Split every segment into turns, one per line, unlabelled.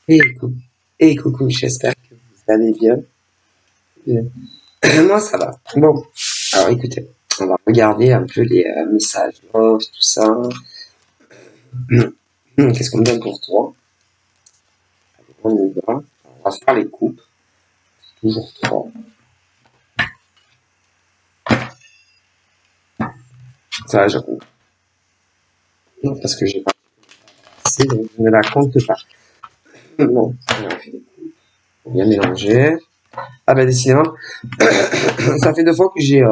Et coucou, j'espère que vous allez bien. Moi, ça va. Bon, alors écoutez, on va regarder un peu les messages, tout ça. Qu'est-ce qu'on me donne pour toi? On y va. On va faire les coupes. Toujours trois. Ça, j'avoue. Non, parce que j'ai pas assez, donc je ne la compte pas. Bon, alors, on fait des coupes. On vient mélanger. Ah bah décidément, ça fait 2 fois que j'ai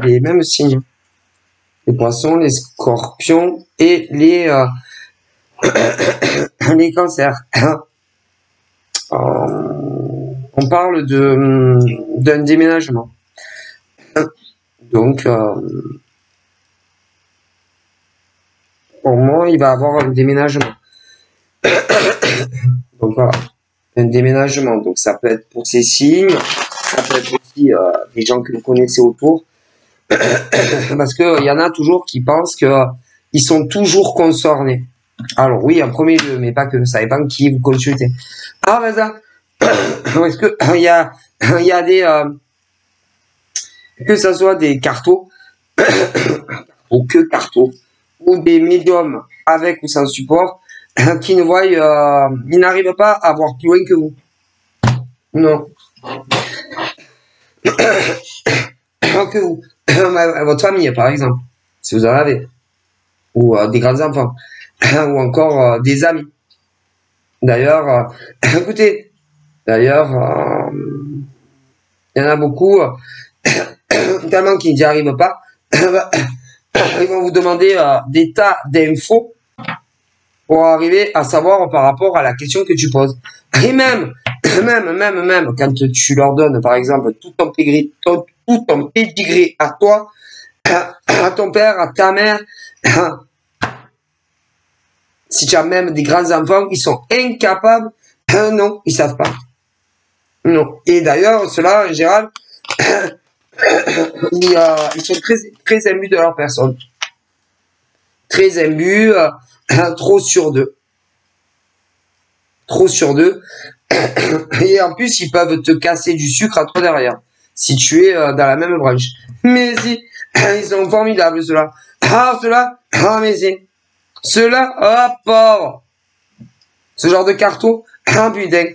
les mêmes signes. Les poissons, les scorpions et les cancers. On parle d'un déménagement. Donc, pour moi, il va avoir un déménagement. Donc voilà, un déménagement. Donc ça peut être pour ces signes, ça peut être aussi des gens que vous connaissez autour. Parce qu'il y en a toujours qui pensent qu'ils sont toujours concernés. Alors oui, en premier lieu, mais pas que, ça dépend qui vous consultez. Ah ben ça, est-ce que il y a des que ça soit des cartos ou que cartos ou des médiums avec ou sans support qui ne voient, ils n'arrivent pas à voir plus loin que vous. Non. Que vous. Votre famille, par exemple, si vous en avez, ou des grands enfants, ou encore des amis. D'ailleurs, écoutez, d'ailleurs, il y en a beaucoup, tellement qu'ils n'y arrivent pas, ils vont vous demander des tas d'infos pour arriver à savoir par rapport à la question que tu poses. Et même, quand tu leur donnes, par exemple, tout ton pédigré à toi, à ton père, à ta mère, si tu as même des grands enfants, ils sont incapables, non, ils savent pas. Non. Et d'ailleurs, ceux-là, en général, ils sont très, très imbus de leur personne. Très imbus, trop sur d'eux. Trop sur d'eux. Et en plus, ils peuvent te casser du sucre à toi derrière. Si tu es dans la même branche. Mais si, ils sont formidables, ceux-là. Ah, ceux-là, ah, mais si. Ceux-là, ah, pauvre. Ce genre de carton, ah, putain.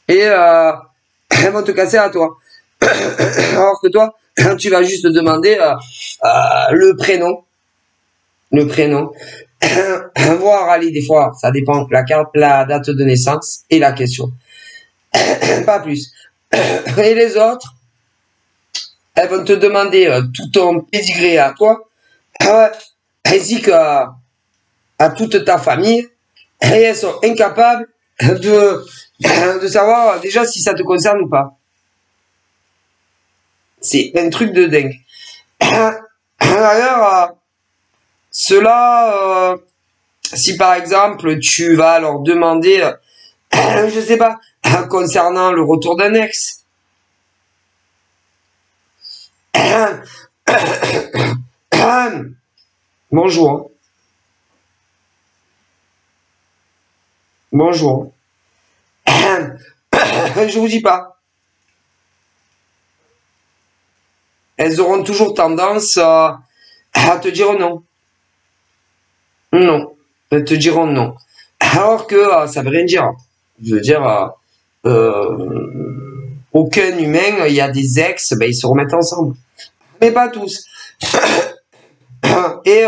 Et elles vont te casser à toi. Alors que toi, tu vas juste demander le prénom. Le prénom. Voir aller des fois, ça dépend la carte, la date de naissance et la question. Pas plus. Et les autres, elles vont te demander tout ton pédigré à toi, ainsi qu'à toute ta famille, et elles sont incapables de savoir déjà si ça te concerne ou pas. C'est un truc de dingue. D'ailleurs, cela, si par exemple tu vas leur demander, je sais pas, concernant le retour d'un ex, bonjour, bonjour, je vous dis pas, elles auront toujours tendance à te dire non. Non. Elles te diront non. Alors que ça veut rien dire. Je veux dire, aucun humain, il y a des ex, ben, ils se remettent ensemble. Mais pas tous. Et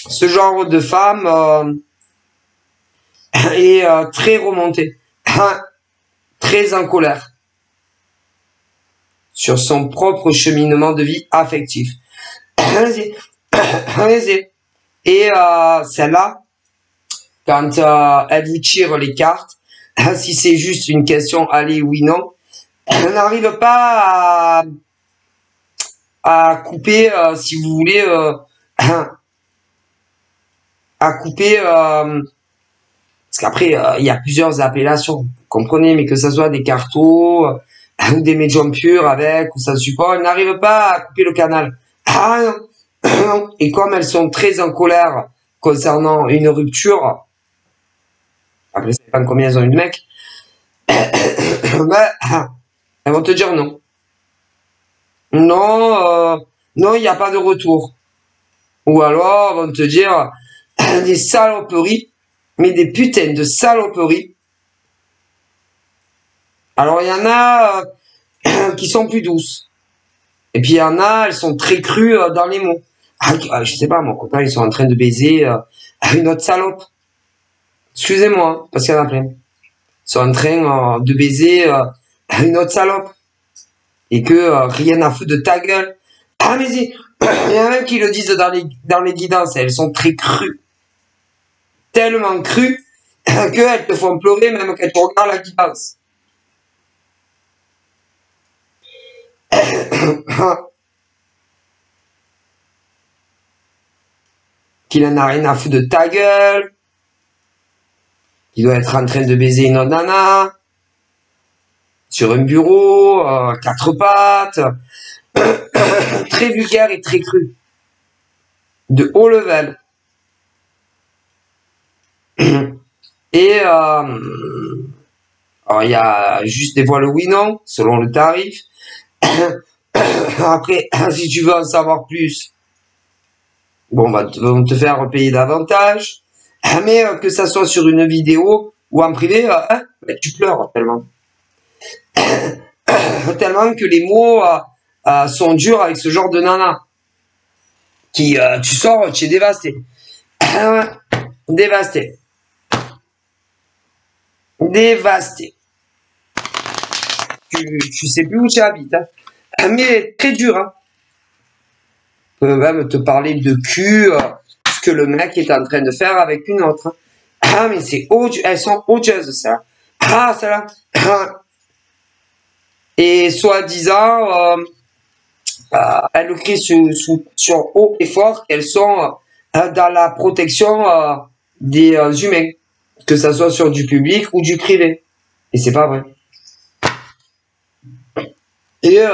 ce genre de femme est très remontée. Très en colère. Sur son propre cheminement de vie affectif. Allez-y. Allez-y. Et celle-là, quand elle vous tire les cartes, si c'est juste une question allez oui non, elle n'arrive pas à couper, si vous voulez, à couper, parce qu'après il y a plusieurs appellations, vous comprenez, mais que ce soit des cartos ou des médiums purs avec ou sans support, elle n'arrive pas à couper le canal. Ah non. Et comme elles sont très en colère concernant une rupture, Après, ça dépend combien elles ont eu de mecs. Mais, elles vont te dire non. Non, non, il n'y a pas de retour. Ou alors, elles vont te dire des saloperies, mais des putains de saloperies. Alors, il y en a qui sont plus douces. Et puis, il y en a, elles sont très crues dans les mots. Je sais pas, mon copain, ils sont en train de baiser une autre salope. Excusez-moi, hein, parce qu'il y en a plein. Ils sont en train de baiser une autre salope. Et que rien à foutre de ta gueule. Ah, mais il y en a même qui le disent dans les guidances. Elles sont très crues. Tellement crues qu'elles te font pleurer même quand tu regardes la guidance. Qu'il en a rien à foutre de ta gueule. Qu'il doit être en train de baiser une autre nana. Sur un bureau, quatre pattes. Très vulgaire et très cru. De haut level. Et alors il y a juste des voiles oui-non, selon le tarif. Après, si tu veux en savoir plus, bon, vont te faire payer davantage. Mais que ça soit sur une vidéo ou en privé, tu pleures tellement. Tellement que les mots sont durs avec ce genre de nana. Qui, tu sors, tu es dévasté. Dévasté. Dévasté. Tu sais plus où tu habites. Hein. Mais très dur. Hein. Peut même te parler de cul, ce que le mec est en train de faire avec une autre. Hein. Ah, mais c'est odieux. Elles sont odieuses, ça. Ah, celle-là. Et soi-disant, elles crient sur haut et fort qu'elles sont dans la protection des humains. Que ça soit sur du public ou du privé. Et c'est pas vrai. Et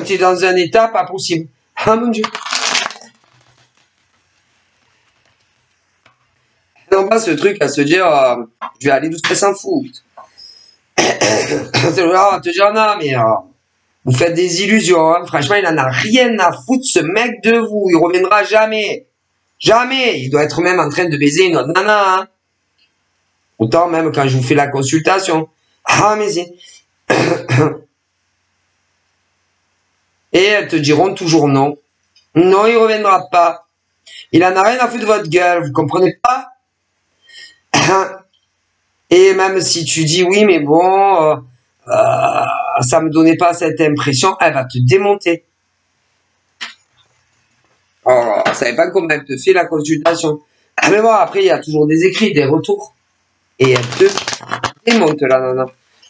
tu es dans un état pas possible. Ah mon Dieu. Non, pas ce truc à se dire, je vais aller d'où ça s'en fout. C'est là, te dire, non, mais vous faites des illusions. Hein. Franchement, il en a rien à foutre, ce mec de vous. Il reviendra jamais. Jamais. Il doit être même en train de baiser une autre nana. Hein. Autant même quand je vous fais la consultation. Ah, mais c'est... Et elles te diront toujours non. Non, il reviendra pas. Il en a rien à foutre de votre gueule, vous comprenez pas? Et même si tu dis oui, mais bon, ça me donnait pas cette impression, elle va te démonter. Oh, je savais pas comment elle te fait la consultation. Ah, mais bon, après, il y a toujours des écrits, des retours. Et elle te démonte la nana.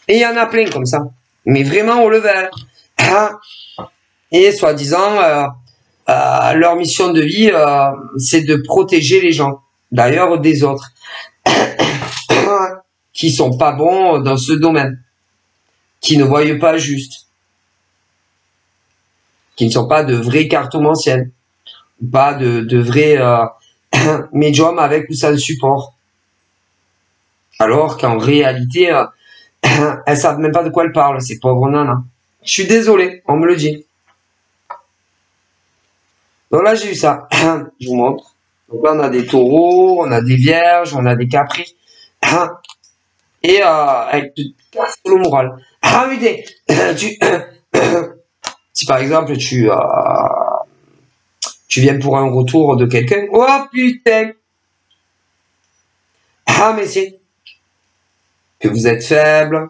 Et il y en a plein comme ça. Mais vraiment au level. Et soi-disant, leur mission de vie, c'est de protéger les gens. D'ailleurs, des autres. Qui sont pas bons dans ce domaine. Qui ne voient pas juste. Qui ne sont pas de vrais cartomanciennes. Pas de vrais médiums avec ou sans support. Alors qu'en réalité, elles savent même pas de quoi elles parlent, ces pauvres nanas. Je suis désolé, on me le dit. Donc là, j'ai eu ça. Je vous montre. Donc là, on a des taureaux, on a des vierges, on a des capris. Et elles te cassent le moral. Ah oui, si par exemple, tu viens pour un retour de quelqu'un. Oh putain! Ah mais c'est que vous êtes faible,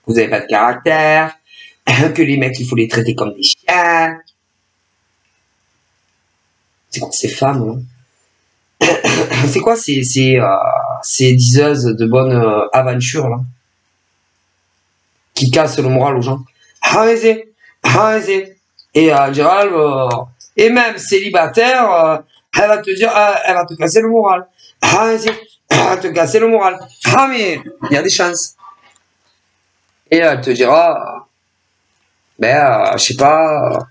que vous n'avez pas de caractère, que les mecs, il faut les traiter comme des chiens. C'est quoi ces femmes, hein? C'est quoi ces diseuses de bonne aventure, là? Qui cassent le moral aux gens. Ah mais c'est. Et Gérald, et même célibataire, elle va te dire, elle va te casser le moral. Ah mais c'est. Elle va te casser le moral. Ah mais il y a des chances. Et elle te dira, je sais pas,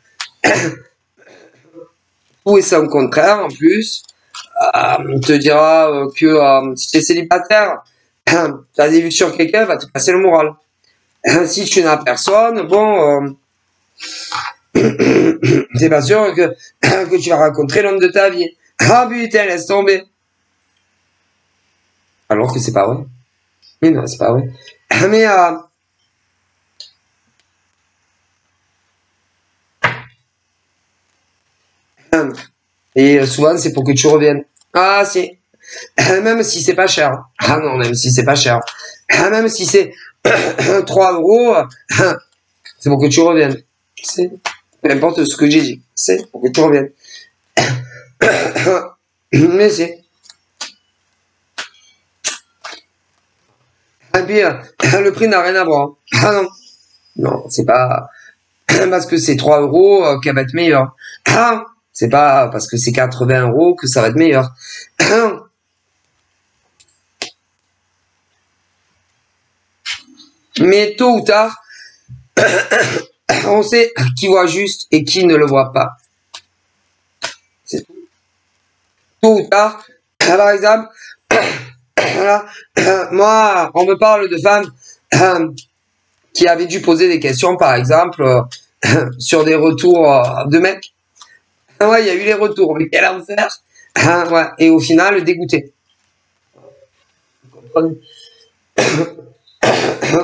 tout et son contraire en plus. te dira que si tu es célibataire, tu as des vues sur quelqu'un, va te casser le moral. Si tu n'as personne, bon, c'est pas sûr que tu vas rencontrer l'homme de ta vie. Ah putain, laisse tomber. Alors que c'est pas vrai. Mais non, c'est pas vrai. Mais et souvent c'est pour que tu reviennes. Ah si. Même si c'est pas cher. Ah non, même si c'est pas cher. Même si c'est 3 euros, c'est pour que tu reviennes. C'est peu importe ce que j'ai dit. C'est pour que tu reviennes. Mais c'est. Et puis, le prix n'a rien à voir. Ah non. Non, c'est pas parce que c'est 3 euros qu'elle va être meilleure. Ah, c'est pas parce que c'est 80 euros que ça va être meilleur. Mais tôt ou tard, on sait qui voit juste et qui ne le voit pas. C'est tout. Tôt ou tard, par exemple, voilà, moi, on me parle de femmes qui avaient dû poser des questions, par exemple, sur des retours de mecs. Ouais, il y a eu les retours, mais quel enfer. Ouais, et au final, dégoûté. Vous comprenez?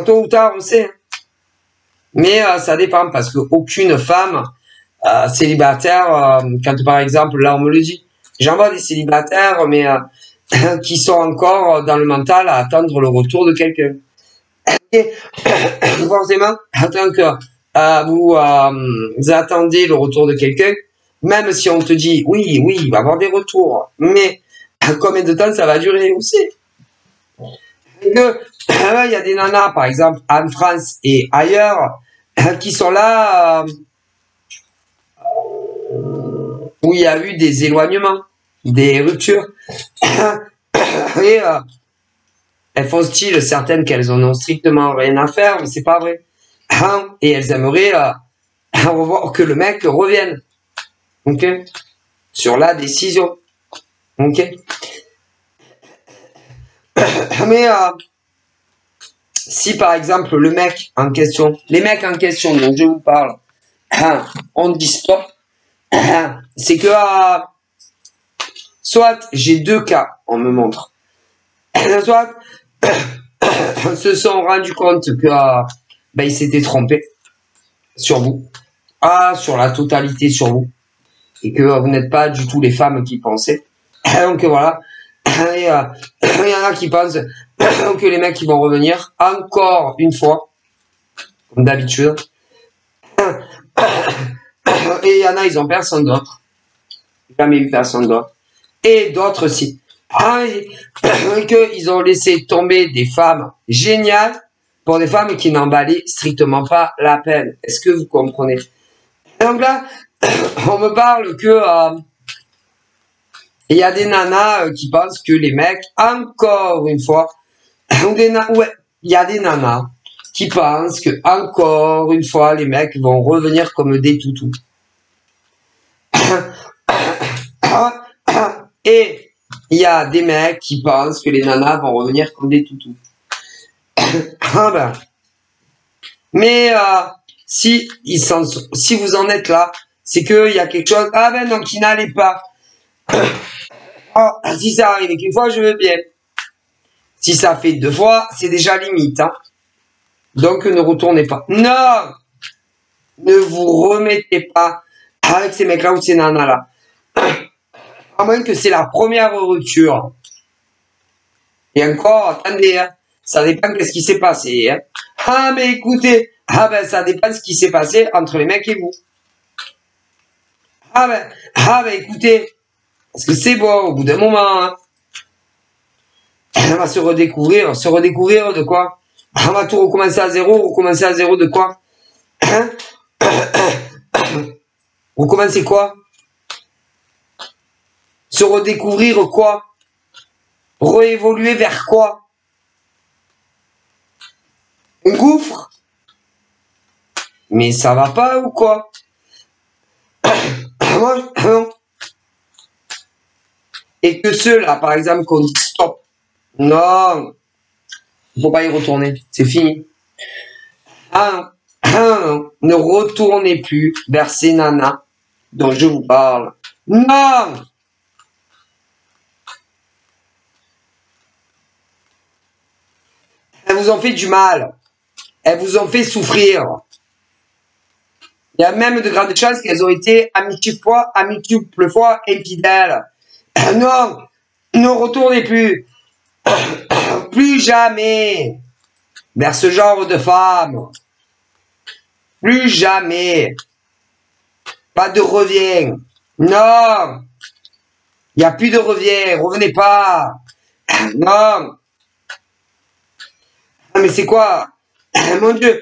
Tôt ou tard, on sait. Mais ça dépend, parce qu'aucune femme célibataire, quand par exemple, là on me le dit, j'en vois des célibataires, mais qui sont encore dans le mental à attendre le retour de quelqu'un. Et forcément, tant que vous attendez le retour de quelqu'un, même si on te dit oui, oui, il va y avoir des retours, mais combien de temps ça va durer aussi? Que il y a des nanas, par exemple, en France et ailleurs, qui sont là où il y a eu des éloignements, des ruptures. Et elles font style certaines qu'elles en ont strictement rien à faire, mais c'est pas vrai. Et elles aimeraient revoir que le mec revienne. Ok? Sur la décision. Ok? Mais si par exemple le mec en question, les mecs en question dont je vous parle, on dit stop, c'est que soit j'ai deux cas, on me montre, soit se sont rendus compte que ils s'étaient trompés sur vous, sur la totalité sur vous, et que vous n'êtes pas du tout les femmes qui pensaient. Donc voilà. Et il y en a qui pensent que les mecs qui vont revenir encore une fois, comme d'habitude. Et il y en a, ils ont personne d'autre. Jamais eu personne d'autre. Et d'autres si. Qu'ils ont laissé tomber des femmes géniales pour des femmes qui n'en valaient strictement pas la peine. Est-ce que vous comprenez? Donc là, on me parle que il y a des nanas qui pensent que les mecs, encore une fois, ouais, il y a des nanas qui pensent que encore une fois les mecs vont revenir comme des toutous. Et il y a des mecs qui pensent que les nanas vont revenir comme des toutous. Mais si vous en êtes là, c'est qu'il y a quelque chose. Ah ben non, qui n'allait pas. Si ça arrive qu'une fois, je veux bien. Si ça fait 2 fois, c'est déjà limite. Hein. Donc ne retournez pas. Non, ne vous remettez pas avec ces mecs-là ou ces nanas-là. À moins que c'est la première rupture. Et encore, attendez, hein, ça dépend de ce qui s'est passé. Hein. Ah mais écoutez, ça dépend de ce qui s'est passé entre les mecs et vous. Écoutez, parce que c'est bon, au bout d'un moment, hein, on va se redécouvrir de quoi? On va tout recommencer à zéro de quoi? Hein? Recommencer quoi? Se redécouvrir quoi? Réévoluer vers quoi? Un gouffre? Mais ça va pas ou quoi? Moi, et que ceux-là, par exemple, qu'on dit stop, non, faut pas y retourner, c'est fini. Ne retournez plus vers ces nanas dont je vous parle. Non! Elles vous ont fait du mal. Elles vous ont fait souffrir. Il y a même de grandes chances qu'elles ont été à multiples fois infidèles. Non! Ne retournez plus. Plus jamais vers ce genre de femme. Plus jamais. Pas de revient. Non. Il n'y a plus de revient. Revenez pas. Non. Mais c'est quoi? Mon Dieu.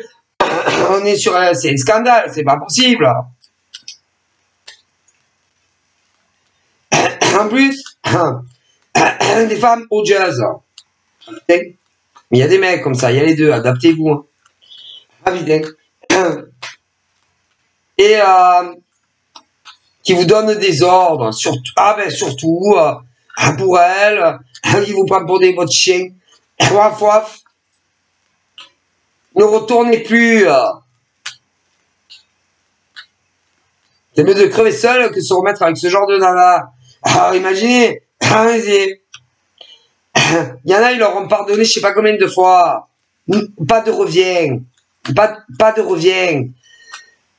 On est sur... C'est un scandale. C'est pas possible. En plus, des femmes odieuses. Mais il y a des mecs comme ça. Il y a les deux. Adaptez-vous. Ah, putain. Et qui vous donne des ordres, surtout pour elle, qui vous prend pour des votre chien. Ne retournez plus. C'est mieux de crever seul que de se remettre avec ce genre de nana. Alors imaginez, il y en a, ils leur ont pardonné je sais pas combien de fois. Pas de revient. Pas de revient.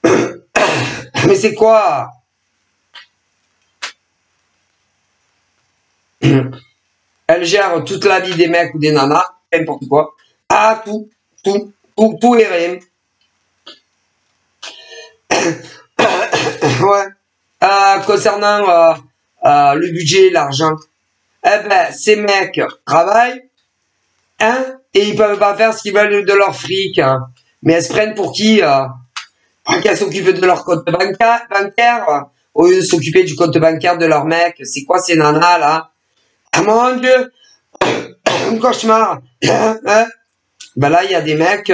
Mais c'est quoi? Elle gère toute la vie des mecs ou des nanas, n'importe quoi. Ah, tout et rien. Ouais. Concernant le budget, l'argent, eh ben, ces mecs travaillent, hein, et ils peuvent pas faire ce qu'ils veulent de leur fric, hein. Mais elles se prennent pour qui? Qu'elles s'occupent de leur compte bancaire, au lieu de s'occuper du compte bancaire de leur mec. C'est quoi ces nanas, là? Ah, mon Dieu! Un cauchemar! Hein? Ben là, il y a des mecs,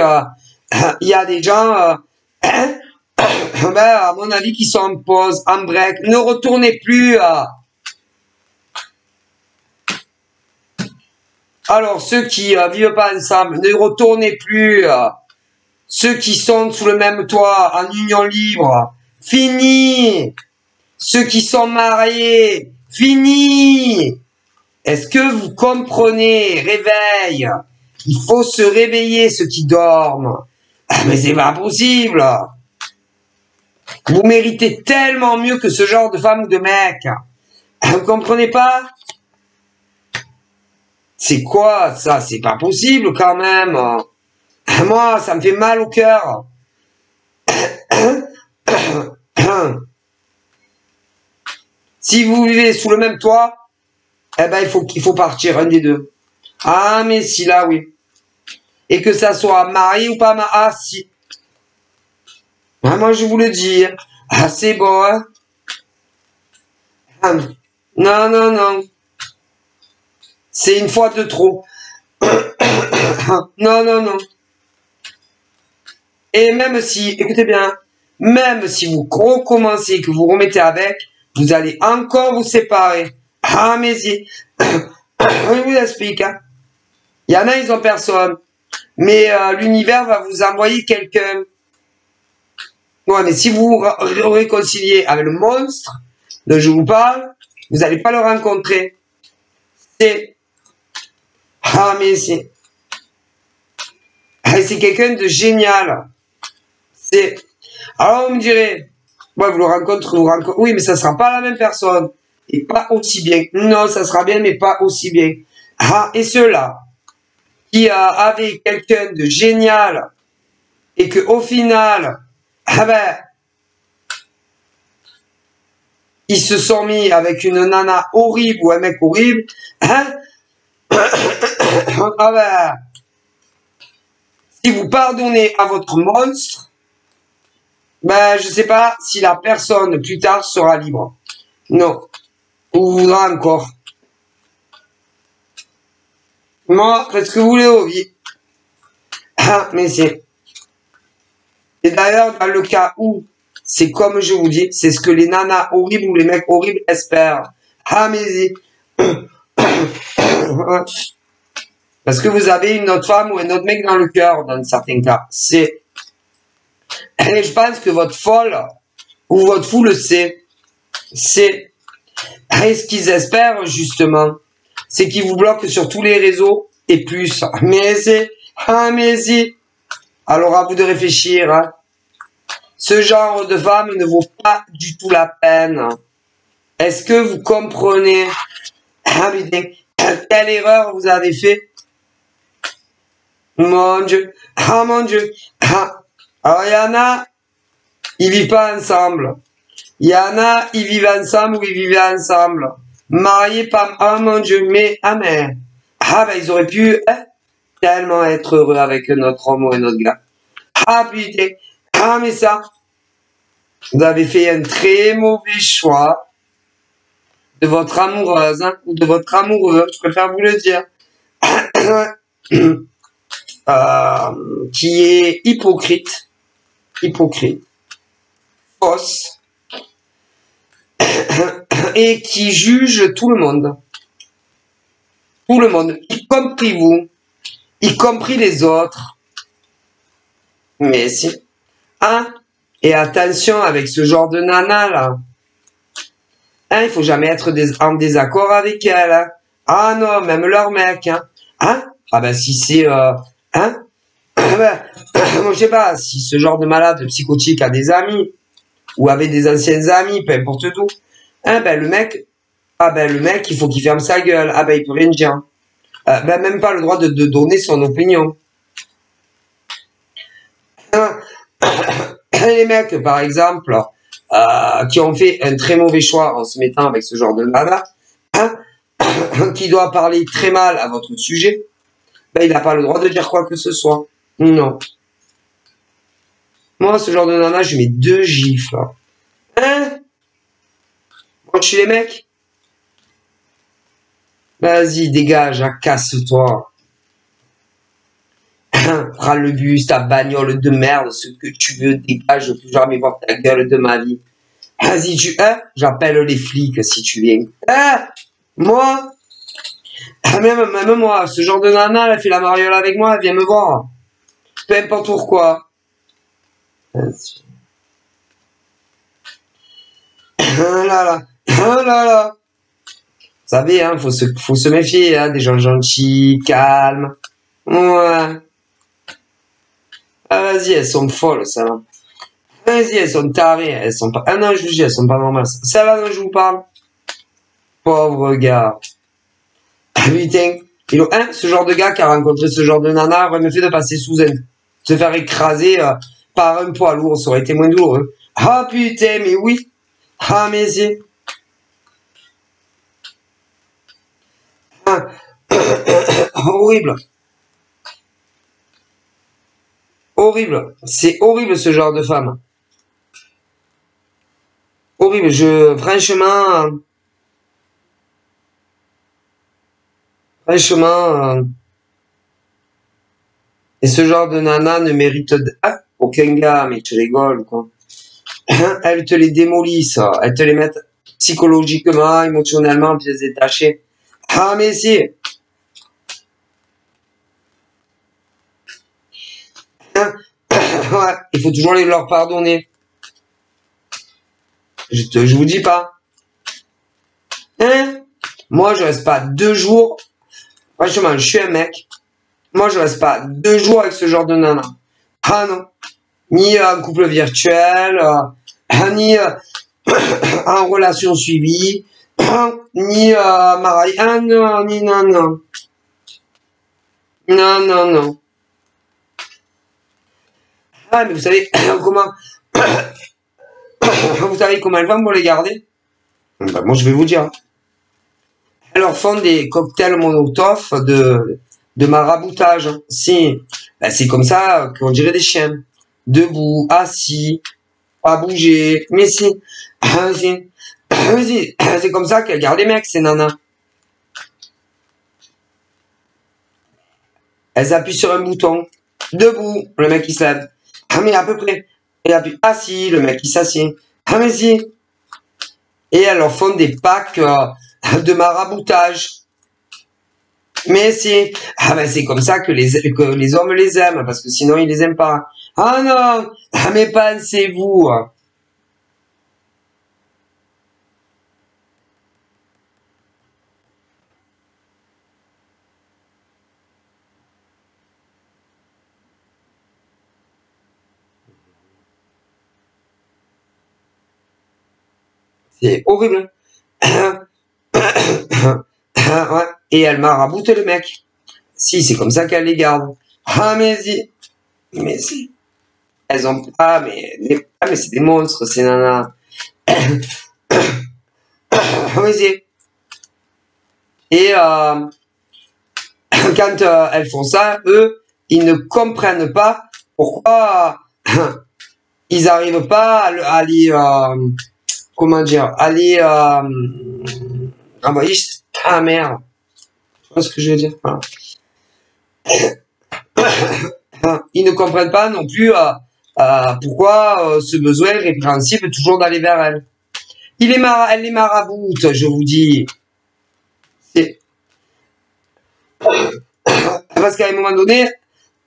il y a des gens, ben, à mon avis, qui sont en pause, en break. Ne retournez plus. Alors, ceux qui vivent pas ensemble, ne retournez plus. Ceux qui sont sous le même toit, en union libre, fini. Ceux qui sont mariés, fini. Est-ce que vous comprenez? Réveil. Il faut se réveiller, ceux qui dorment. Ah, mais c'est pas possible. Vous méritez tellement mieux que ce genre de femme ou de mec. Vous comprenez pas? C'est quoi ça? C'est pas possible quand même. Moi, ça me fait mal au cœur. Si vous vivez sous le même toit, eh ben il faut partir, un des deux. Ah mais si là oui. Et que ça soit marié ou pas marié. Ah si. Ah, moi je vous le dis. Ah c'est bon hein. Ah, non non non. C'est une fois de trop. Non non non. Et même si, écoutez bien, même si vous recommencez, que vous remettez avec, vous allez encore vous séparer. Ah mais si. Je vous explique. Hein. Il y en a, ils ont personne. Mais l'univers va vous envoyer quelqu'un. Ouais, mais si vous vous réconciliez avec le monstre dont je vous parle, vous n'allez pas le rencontrer. C'est... Ah, mais c'est... Ah, c'est quelqu'un de génial. C'est... Alors, vous me direz... Ouais, vous le rencontrez, oui, mais ça sera pas la même personne. Et pas aussi bien. Non, ça sera bien, mais pas aussi bien. Ah, et ceux-là, qui avaient quelqu'un de génial, et que au final... Ah ben, ils se sont mis avec une nana horrible ou un mec horrible, hein? Ah ben, si vous pardonnez à votre monstre, ben, je sais pas si la personne plus tard sera libre. Non. Ou voudra encore. Moi, faites ce que vous voulez au vie. Ah, mais c'est... Et d'ailleurs, dans le cas où c'est comme je vous dis, c'est ce que les nanas horribles ou les mecs horribles espèrent. Ah, mais Parce que vous avez une autre femme ou un autre mec dans le cœur, dans certains cas. Et je pense que votre folle ou votre fou le sait. Et ce qu'ils espèrent, justement, c'est qu'ils vous bloquent sur tous les réseaux et plus. Mais si. Alors à vous de réfléchir. Hein. Ce genre de femme ne vaut pas du tout la peine. Est-ce que vous comprenez? Ah putain, quelle erreur vous avez fait? Mon Dieu, ah mon Dieu. Ah. Alors il y en a, ils vivent pas ensemble. Il y en a, ils vivent ensemble ou ils vivent ensemble. Mariés, pas... Ah mon Dieu, mais... Ah ben ils auraient pu tellement être heureux avec notre homme ou notre gars. Ah putain. Ah mais ça, vous avez fait un très mauvais choix de votre amoureuse hein, ou de votre amoureux, je préfère vous le dire. Qui est hypocrite, fausse, et qui juge tout le monde, y compris vous, y compris les autres. Mais si, hein, et attention avec ce genre de nana là, hein, il faut jamais être en désaccord avec elle. Hein. Ah non, même leur mec, hein, ah ben si c'est, hein. Moi, je sais pas, si ce genre de malade psychotique a des amis, ou avait des anciens amis, peu importe tout, hein, le mec, il faut qu'il ferme sa gueule, il peut rien dire. Même pas le droit de donner son opinion. Les mecs, par exemple, qui ont fait un très mauvais choix en se mettant avec ce genre de nana, qui doit parler très mal à votre sujet, il n'a pas le droit de dire quoi que ce soit. Non. Moi, ce genre de nana, je mets 2 gifles. Hein? Moi, je suis les mecs. Vas-y, dégage, casse-toi. Prends le bus, ta bagnole de merde, ce que tu veux, dégage, je ne veux jamais voir ta gueule de ma vie. Vas-y, j'appelle les flics si tu viens. Moi? Même moi, ce genre de nana, elle fait la mariole avec moi, elle vient me voir. Peu importe pourquoi. Vas-y. Oh là là. Vous savez, hein, faut se méfier, hein, des gens gentils, calmes. Ouais. Ah, vas-y, elles sont folles, ça va. Vas-y, elles sont tarées, elles sont pas... Ah non, je vous dis, elles sont pas normales. Ça va dont je vous parle? Pauvre gars. Putain. Ce genre de gars qui a rencontré ce genre de nana aurait mieux fait de passer sous elle. Se faire écraser par un poids lourd, ça aurait été moins douloureux. Ah putain, mais oui. Ah mais c'est... Horrible. Horrible. C'est horrible ce genre de femme. Horrible. Franchement, et ce genre de nana ne mérite aucun gars, mais tu rigoles, quoi. Elles te les démolissent, elles te les mettent psychologiquement, émotionnellement, pièces détachées. Ah, mais si. Ouais, il faut toujours leur pardonner. Je vous dis pas. Hein? Moi, je reste pas 2 jours. Franchement, je suis un mec. Moi, je reste pas 2 jours avec ce genre de nana. Ah non. Ni en couple virtuel, ni en relation suivie, ni marié. Ah non, non. Non. Ah, mais vous savez comment... vous savez comment elles vont pour les garder? Moi, je vais vous dire. Elles leur font des cocktails Molotov de maraboutage. Si, c'est comme ça qu'on dirait des chiens. Debout, assis, pas bouger. Mais si, c'est comme ça qu'elles gardent les mecs, ces nanas. Elles appuient sur un bouton. Debout, le mec il se lève. Ah mais à peu près. Et appuie assis, le mec il s'assied. Ah mais si. Et elles leur font des packs de maraboutage. Mais c'est c'est comme ça que les hommes les aiment, parce que sinon ils les aiment pas. Ah non, mais pensez-vous. C'est horrible. Ouais. Et elle maraboute le mec. Si, c'est comme ça qu'elle les garde. Ah mais si. Elles ont mais c'est des monstres ces nanas. Oui, si. Et quand elles font ça, eux, ils ne comprennent pas pourquoi ils n'arrivent pas à les comment dire, à les envoyer. Ah merde, je vois ce que je veux dire. Voilà. Ils ne comprennent pas non plus pourquoi ce besoin répréhensible toujours d'aller vers elle. Elle les maraboute, je vous dis. Parce qu'à un moment donné,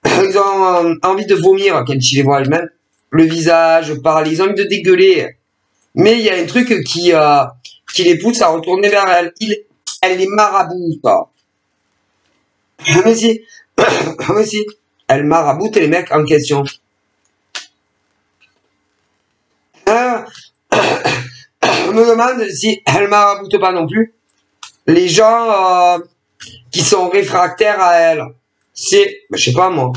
ils ont envie de vomir quand ils les voient elles-mêmes. Le visage, parler, ils ont envie de dégueuler. Mais il y a un truc qui les pousse à retourner vers elle. Elle les maraboute. Mais si, mais si, elle maraboute les mecs en question. Je me demande si elle maraboute pas non plus les gens qui sont réfractaires à elle. C'est, je sais pas moi,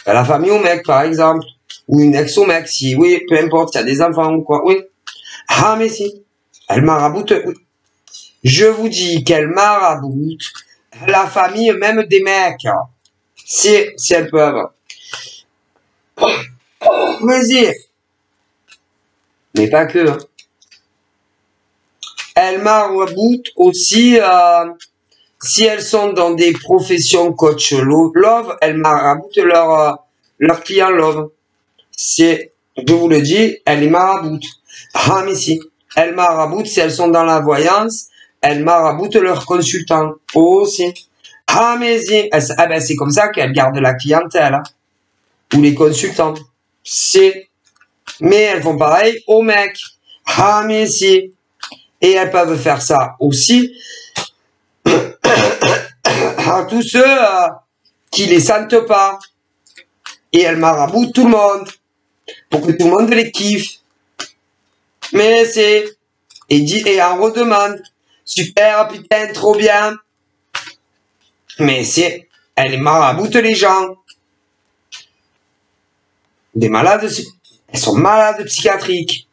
la famille au mec par exemple, ou une ex au mec, si, oui, peu importe, il y a des enfants ou quoi, oui. Ah mais si, elle maraboute, oui. Je vous dis qu'elle maraboute la famille même des mecs. Si elles peuvent. Vas-y. Mais pas que. Hein. Elles maraboutent aussi si elles sont dans des professions coach love, elles maraboutent leur client love. C'est, je vous le dis, elles les maraboutent. Ah mais si, elles maraboutent si elles sont dans la voyance, elles maraboutent leurs consultants aussi. Ah mais si, c'est comme ça qu'elles gardent la clientèle hein, ou les consultants. C'est, mais elles font pareil aux mecs. Ah mais si, et elles peuvent faire ça aussi à tous ceux qui les sentent pas. Et elles maraboutent tout le monde pour que tout le monde les kiffe. Mais c'est et en redemande. Super, putain, trop bien. Mais c'est elles maraboutent les gens. Des malades, elles sont malades psychiatriques.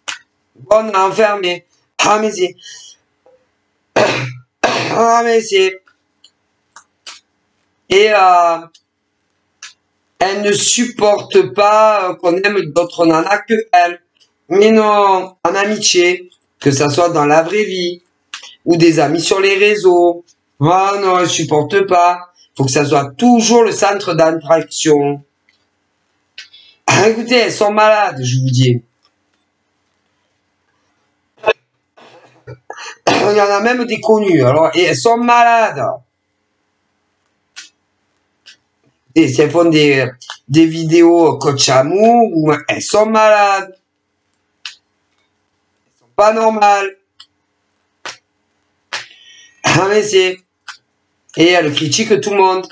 Bonnes à enfermer. Ah mais c'est ah mais c'est et elle ne supporte pas qu'on aime d'autres nanas que elle. Mais non, en amitié, que ça soit dans la vraie vie, ou des amis sur les réseaux. Ah non, elle supporte pas. Faut que ça soit toujours le centre d'attraction. Ah, écoutez, elles sont malades, je vous dis. Il y en a même des connus, alors, et elles sont malades. Et si elles font des vidéos coach amour, ou elles sont malades. Elles sont pas normales. Ah mais c'est. Et elles critiquent tout le monde.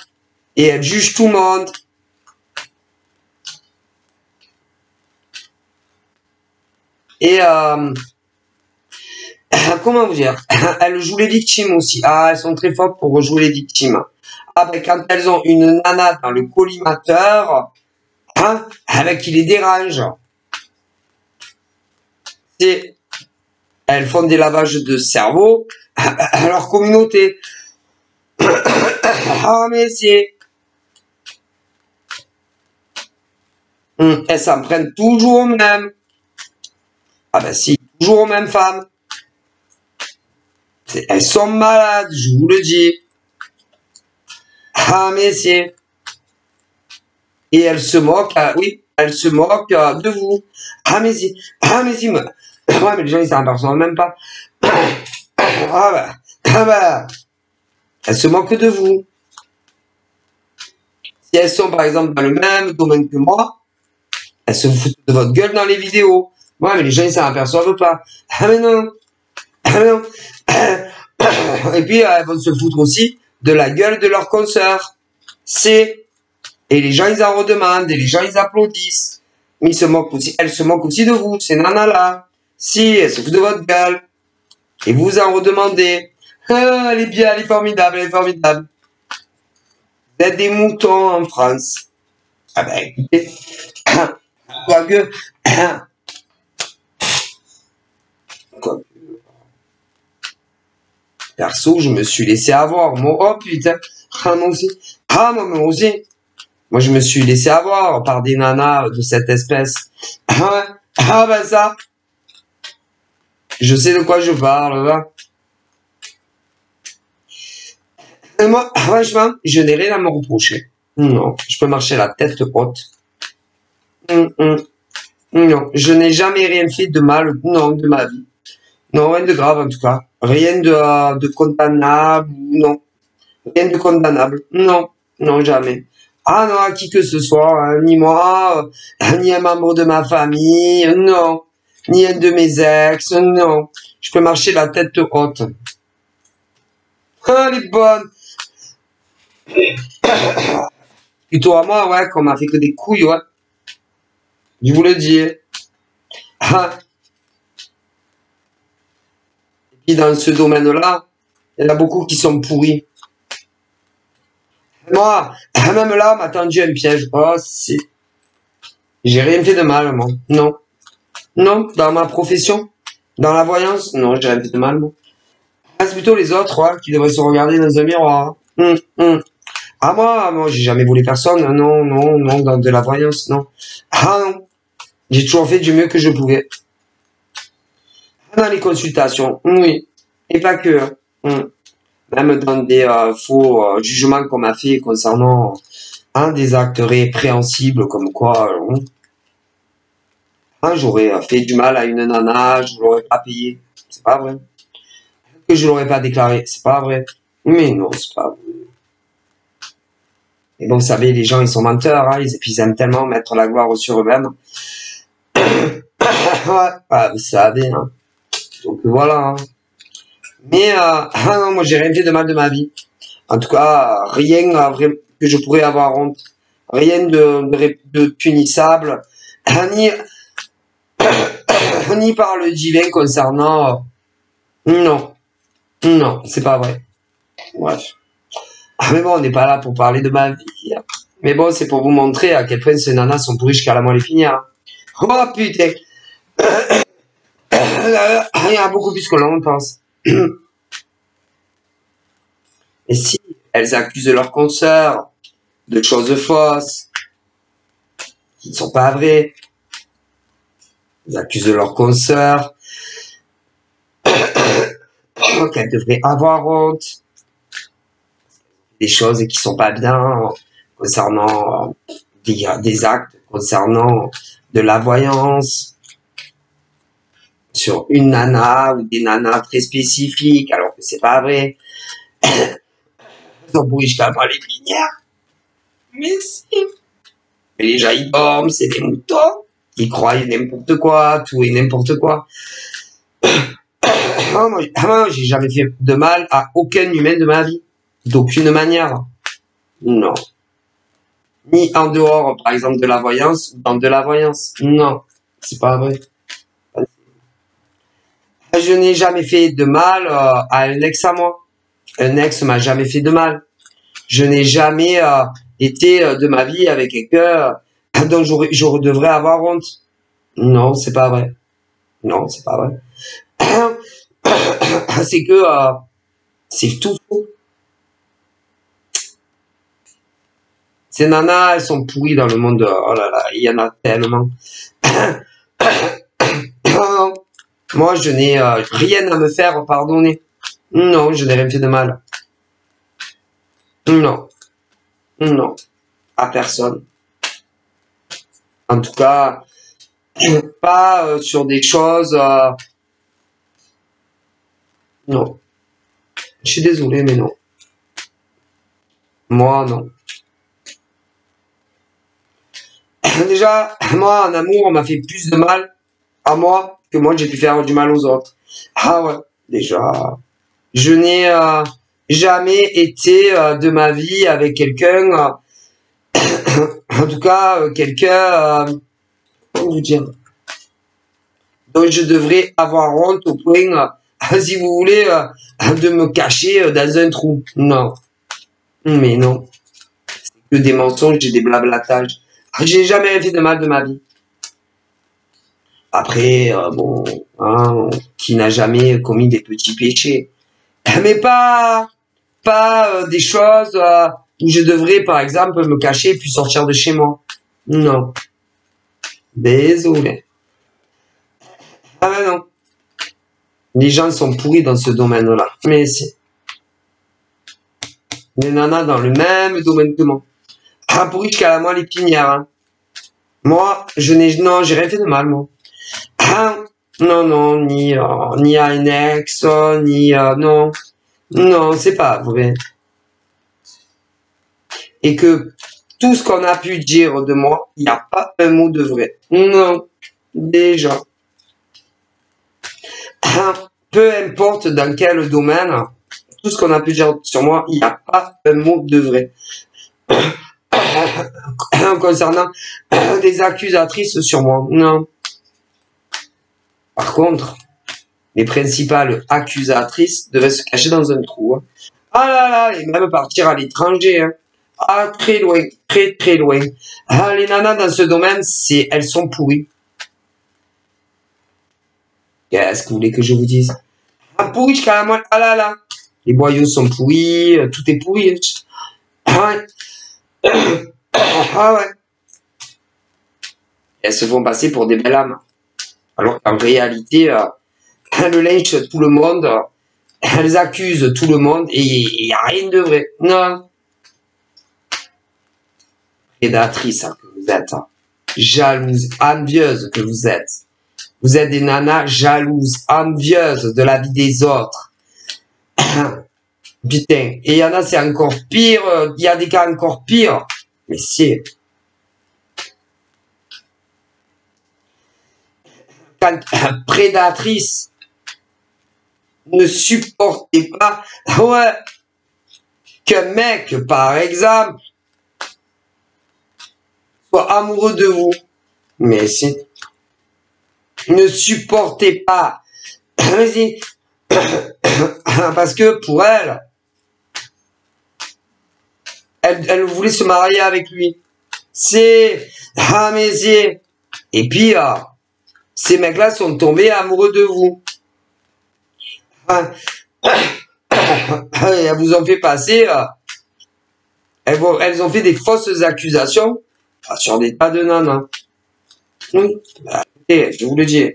Et elles jugent tout le monde. Et comment vous dire, elles jouent les victimes aussi. Ah, elles sont très fortes pour jouer les victimes. Ah ben quand elles ont une nana dans le collimateur, hein, avec qui les dérange. C'est, elles font des lavages de cerveau à leur communauté. Ah mais c'est, elles s'en prennent toujours aux mêmes. Ah ben si, toujours aux mêmes femmes. Elles sont malades, je vous le dis. Ah mais c'est, et elles se moquent, oui, elles se moquent de vous. Ah mais si, ouais, mais les gens ils s'en aperçoivent même pas. Ah bah, Ah ben, elles se moquent de vous. Si elles sont par exemple dans le même domaine que moi, elles se foutent de votre gueule dans les vidéos. Ouais, mais les gens ils s'en aperçoivent pas. Ah mais non, ah mais non. Et puis elles vont se foutre aussi de la gueule de leur consoeur. Et les gens ils en redemandent, et les gens ils applaudissent. Mais ils se moquent aussi, elles se moquent aussi de vous, ces nanas-là. Si, elles se foutent de votre gueule. Et vous en redemandez. Ah, elle est bien, elle est formidable, elle est formidable. Vous êtes des moutons en France. Ah ben écoutez, quoique, quoi, perso, je me suis laissé avoir. Moi, oh putain, moi aussi. Moi aussi. Moi, je me suis laissé avoir par des nanas de cette espèce. Ben ça, je sais de quoi je parle, là. Et moi, franchement, je n'ai rien à me reprocher. Non, je peux marcher la tête haute. Non, je n'ai jamais rien fait de mal, non, de ma vie. Non, rien de grave en tout cas. Rien de condamnable, non. Rien de condamnable. Non, non, jamais. Ah non, à qui que ce soit, hein, ni moi, ni un membre de ma famille, non. Ni un de mes ex, non. Je peux marcher la tête haute. Ah, elle est bonne. Plutôt à moi, ouais, qu'on m'a fait que des couilles, ouais. Je vous le dis. Ah. Et puis dans ce domaine-là, il y en a beaucoup qui sont pourris. Moi, même là, on m'a tendu un piège. Oh, si. J'ai rien fait de mal, moi. Non. Non, dans ma profession. Dans la voyance, non, j'ai rien fait de mal, moi. Ah, c'est plutôt les autres, ouais, qui devraient se regarder dans un miroir. Ah, moi, j'ai jamais volé personne. Non, non, non, dans de la voyance, non. Ah, non. J'ai toujours fait du mieux que je pouvais. Dans les consultations, oui. Et pas que. Même dans des faux jugements qu'on m'a fait concernant des actes répréhensibles, comme quoi j'aurais fait du mal à une nana, je l'aurais pas payé. C'est pas vrai. Que je l'aurais pas déclaré. C'est pas vrai. Mais non, c'est pas vrai. Et bon, vous savez, les gens, ils sont menteurs, hein, ils aiment tellement mettre la gloire sur eux-mêmes. Ouais, vous savez, hein. Donc voilà, hein. Mais non, moi j'ai rien fait de mal de ma vie. En tout cas, rien que je pourrais avoir honte. Rien de punissable, ni, ni par le divin concernant... non, non, c'est pas vrai. Bref. Mais bon, on n'est pas là pour parler de ma vie. Mais bon, c'est pour vous montrer à quel point ces nanas sont pourries jusqu'à la moelle épinière. Oh putain. Il y en a beaucoup plus que l'on pense. Et si elles accusent leurs consoeurs de choses fausses, qui ne sont pas vraies, elles accusent leurs consoeurs qu'elles devraient avoir honte, des choses qui sont pas bien concernant des actes, concernant de la voyance, sur une nana ou des nanas très spécifiques, alors que c'est pas vrai. Ils sont pourris jusqu'à la l'épinière. Mais si. Mais les gens, ils dorment, c'est des moutons. Ils croient n'importe quoi, tout et n'importe quoi. Moi, j'ai jamais fait de mal à aucun humain de ma vie. D'aucune manière. Non. Ni en dehors, par exemple, de la voyance, ou dans de la voyance. Non. C'est pas vrai. Je n'ai jamais fait de mal à un ex à moi. Un ex m'a jamais fait de mal. Je n'ai jamais été de ma vie avec quelqu'un dont je devrais avoir honte. Non, c'est pas vrai. Non, c'est pas vrai. C'est que c'est tout faux. Ces nanas, elles sont pourries dans le monde. Oh là là, il y en a tellement. Moi, je n'ai rien à me faire pardonner. Non, je n'ai rien fait de mal. Non, non, à personne. En tout cas, pas sur des choses. Non, Je suis désolé, mais non. Moi, non. Déjà, moi, en amour, on m'a fait plus de mal à moi que moi, j'ai pu faire du mal aux autres. Ah ouais, déjà. Je n'ai jamais été de ma vie avec quelqu'un, en tout cas, quelqu'un, comment vous dire, dont je devrais avoir honte au point, si vous voulez, de me cacher dans un trou. Non, mais non. Que des mensonges et des blablatages. J'ai jamais fait de mal de ma vie. Après, bon, hein, qui n'a jamais commis des petits péchés. Mais pas des choses où je devrais, par exemple, me cacher puis sortir de chez moi. Non. Désolé. Ah ben non. Les gens sont pourris dans ce domaine-là. Mais c'est les nanas dans le même domaine que moi. Ah, pourri jusqu'à la moelle épinière. Hein. Moi, non, j'ai rien fait de mal, moi. Ah, non, ni à un ex, ni, non. Non, c'est pas vrai. Et que tout ce qu'on a pu dire de moi, il n'y a pas un mot de vrai. Non, déjà. Peu importe dans quel domaine, tout ce qu'on a pu dire sur moi, il n'y a pas un mot de vrai. Concernant des accusatrices sur moi, non. Par contre, les principales accusatrices devaient se cacher dans un trou. Hein. Ah là là, et même partir à l'étranger. Hein. Ah, très loin, très loin. Ah, les nanas dans ce domaine, elles sont pourries. Qu'est-ce que vous voulez que je vous dise? Ah, pourri jusqu'à la moelle. Ah là là. Les boyaux sont pourris, tout est pourri. Ah ouais. Ah ouais. Elles se font passer pour des belles âmes. Alors qu'en réalité, elles lynchent tout le monde, elles accusent tout le monde et il n'y a rien de vrai. Non. Prédatrice hein, que vous êtes. Hein. Jalouse, envieuse que vous êtes. Vous êtes des nanas jalouses, envieuses de la vie des autres. Putain. Et il y en a, c'est encore pire. Il y a des cas encore pires. Mais c'est... Quand prédatrice ne supportez pas, ouais, qu'un mec, par exemple, soit amoureux de vous. Mais si, ne supportez pas. Parce que pour elle voulait se marier avec lui. C'est, ah mais c'est, et puis, ces mecs-là sont tombés amoureux de vous. Elles vous ont fait passer, elles ont fait des fausses accusations sur des tas de nanas. Oui, bah, écoutez, je vous le dis.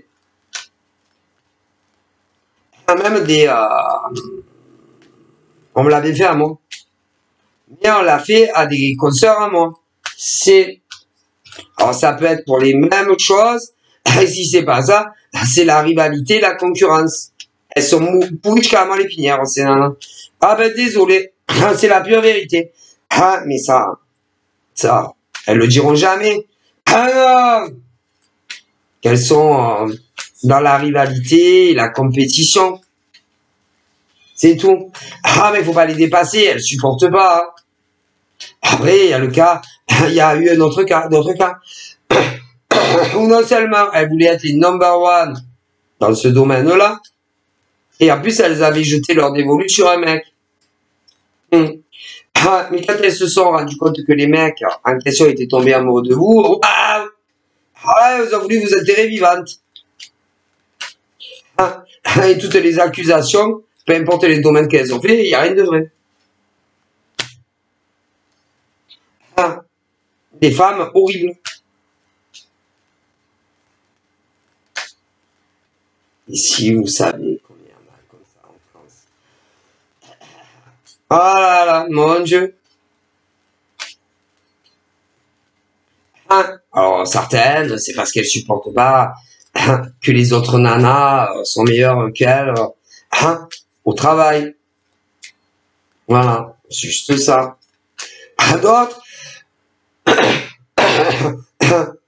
Même des... on me l'avait fait à moi. Mais on l'a fait à des consoeurs à moi. C'est... Alors ça peut être pour les mêmes choses. Et si c'est pas ça, c'est la rivalité, la concurrence. Elles sont pourries carrément les pinières, ces nanas. Ah ben désolé, c'est la pure vérité. Ah mais ça, elles le diront jamais. Ah non, qu'elles sont dans la rivalité et la compétition. C'est tout. Ah mais faut pas les dépasser, elles supportent pas. Hein. Après il y a le cas, il y a eu un autre cas, d'autres cas. Où non seulement elles voulaient être les number one dans ce domaine-là, et en plus elles avaient jeté leur dévolu sur un mec. Ah, mais quand elles se sont rendues compte que les mecs en question étaient tombés amoureux de vous, ah, elles ont voulu vous enterrer vivante. Ah, et toutes les accusations, peu importe les domaines qu'elles ont fait, il n'y a rien de vrai. Ah, des femmes horribles. Et si vous savez combien il y en a comme ça en France. Oh là là, mon Dieu. Alors certaines, c'est parce qu'elles supportent pas que les autres nanas sont meilleures qu'elles au travail. Voilà, juste ça. D'autres,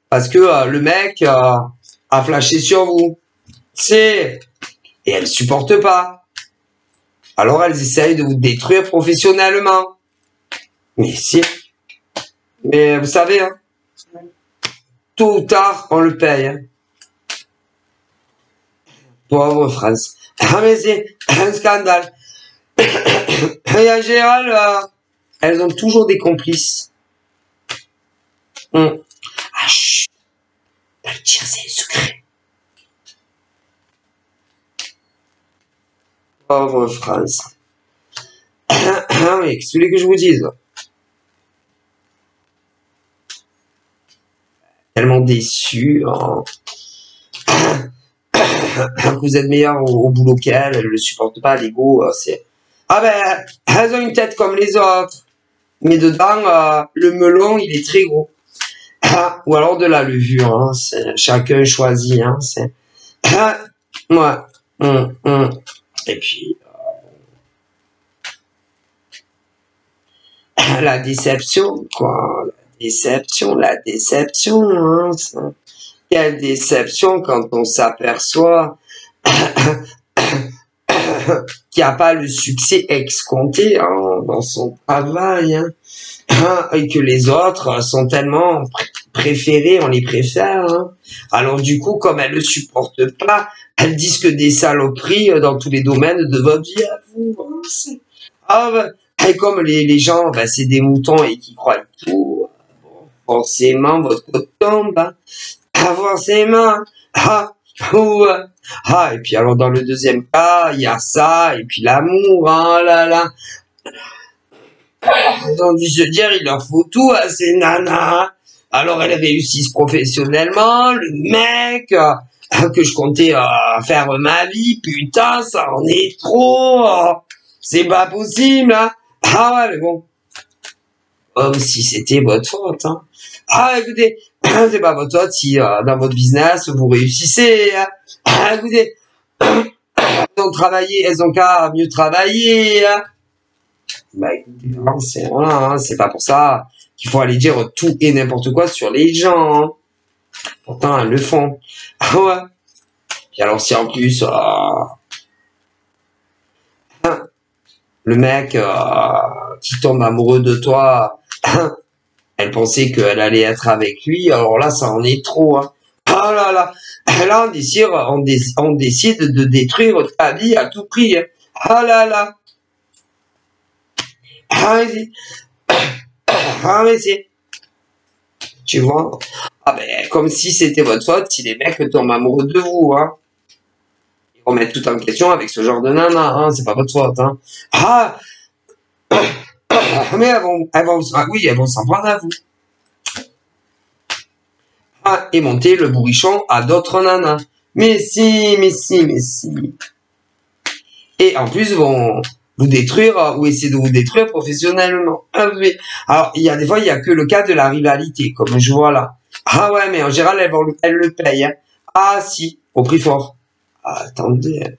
parce que le mec a flashé sur vous. C'est et elles supportent pas. Alors elles essayent de vous détruire professionnellement. Mais si, mais vous savez, hein, tôt ou tard, on le paye. Hein. Pauvre France. Ah mais c'est un scandale. Et en général, elles ont toujours des complices. Ah chut, pas le dire, c'est le secret. Pauvre France. Ah oui, qu'est-ce que vous voulez que je vous dise? Tellement déçu. Hein. Vous êtes meilleur au boulot qu'elle, elle le supporte pas, l'ego, c'est... Ah ben, elles ont une tête comme les autres. Mais dedans, le melon, il est très gros. Ou alors de la levure, hein, chacun choisit, hein, c'est... Ouais. Et puis, la déception, quoi. La déception, hein. Quelle déception quand on s'aperçoit qu'il n'y a pas le succès escompté hein, dans son travail. Hein. Et que les autres sont tellement préférés, on les préfère. Hein. Alors du coup, comme elles ne le supportent pas, elles disent que des saloperies dans tous les domaines de votre vie à vous. Hein. Ah, ben, et comme les gens, ben, c'est des moutons et qui croient tout, forcément, votre côte tombe. Hein. Ah, forcément. Ah, ouais. Ah, et puis alors dans le deuxième cas, il y a ça, et puis l'amour, hein, là, là. Ils ont dû se dire, il leur faut tout à ces nanas. Alors elles réussissent professionnellement, le mec que je comptais faire ma vie, putain, ça en est trop. C'est pas possible, hein. Ah ouais, mais bon. Comme si c'était votre faute, hein. Ah, écoutez, c'est pas votre faute si dans votre business vous réussissez, hein. Ah, écoutez, elles ont travaillé, elles ont qu'à mieux travailler, hein. Bah écoutez, hein, c'est voilà, hein, c'est pas pour ça qu'il faut aller dire tout et n'importe quoi sur les gens. Hein. Pourtant, elles le font. Ah ouais. Puis alors si en plus le mec qui tombe amoureux de toi, elle pensait qu'elle allait être avec lui, alors là ça en est trop. Hein. Ah là là, là on décide de détruire ta vie à tout prix. Hein. Ah là là. Ah mais c'est, tu vois. Ah ben comme si c'était votre faute si les mecs tombent amoureux de vous. Hein. Ils remettent tout en question avec ce genre de nana. Hein. C'est pas votre faute. Hein. Ah mais elles vont s'en prendre à vous. Ah, et monter le bourrichon à d'autres nanas. Mais si. Et en plus, vont vous détruire ou essayer de vous détruire professionnellement. Ah, oui. Alors, il y a des fois, il y a que le cas de la rivalité, comme je vois là. Ah ouais, mais en général, elles le payent. Hein. Ah si, au prix fort. Ah, attendez.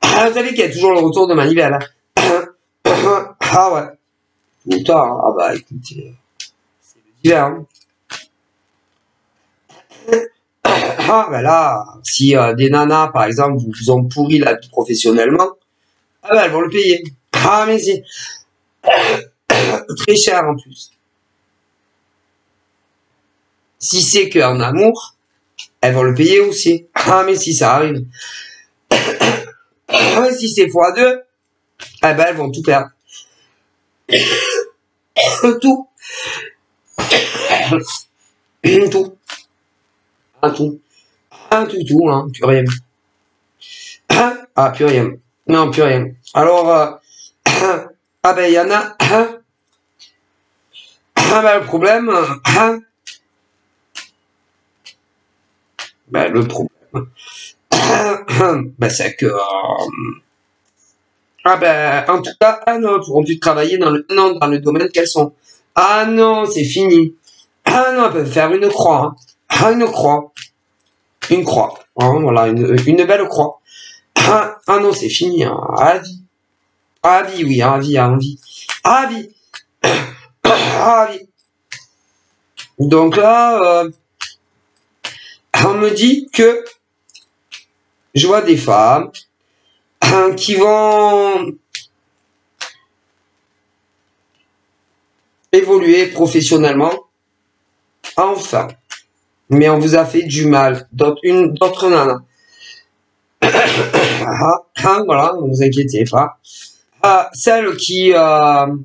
Ah, vous savez qu'il y a toujours le retour de manivelle. Hein. Ah ouais. Ou tard. Ah bah écoutez, c'est le divers. Hein. Ah ben là, si des nanas, par exemple, vous ont pourri la vie professionnellement, ah ben elles vont le payer. Ah mais c'est très cher en plus. Si c'est qu'en amour, elles vont le payer aussi. Ah mais si ça arrive. Ah, si c'est x2, eh ben elles vont tout perdre. Tout. Tout. Un tout. Tout, hein, plus rien. Ah, plus rien. Non, plus rien. Alors, ah ben, il y en a, ben, le problème, ben, le problème, ben, c'est que, ah ben, en tout cas, non, pourront plus travailler non, dans le domaine qu'elles sont. Ah non, c'est fini. Ah non, elles peuvent faire une croix. Hein. Ah, une croix. Une croix. Hein, voilà, une belle croix. Ah non, c'est fini, hein, à la vie. À vie, oui, à vie, à vie. À vie. À vie. Donc là, on me dit que je vois des femmes qui vont évoluer professionnellement. Enfin. Mais on vous a fait du mal. D'autres nanas. Voilà, ne vous inquiétez pas. Celles qui ont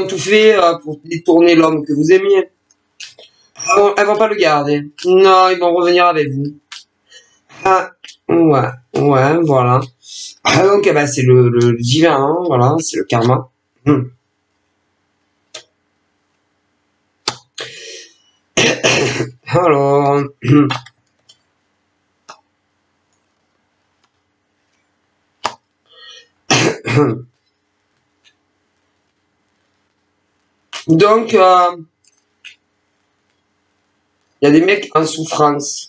tout fait pour détourner l'homme que vous aimiez. Elles vont pas le garder. Non, ils vont revenir avec vous. Ouais, voilà. Donc, eh ben, c'est le divin, hein, voilà, c'est le karma. Alors, donc, il y a des mecs en souffrance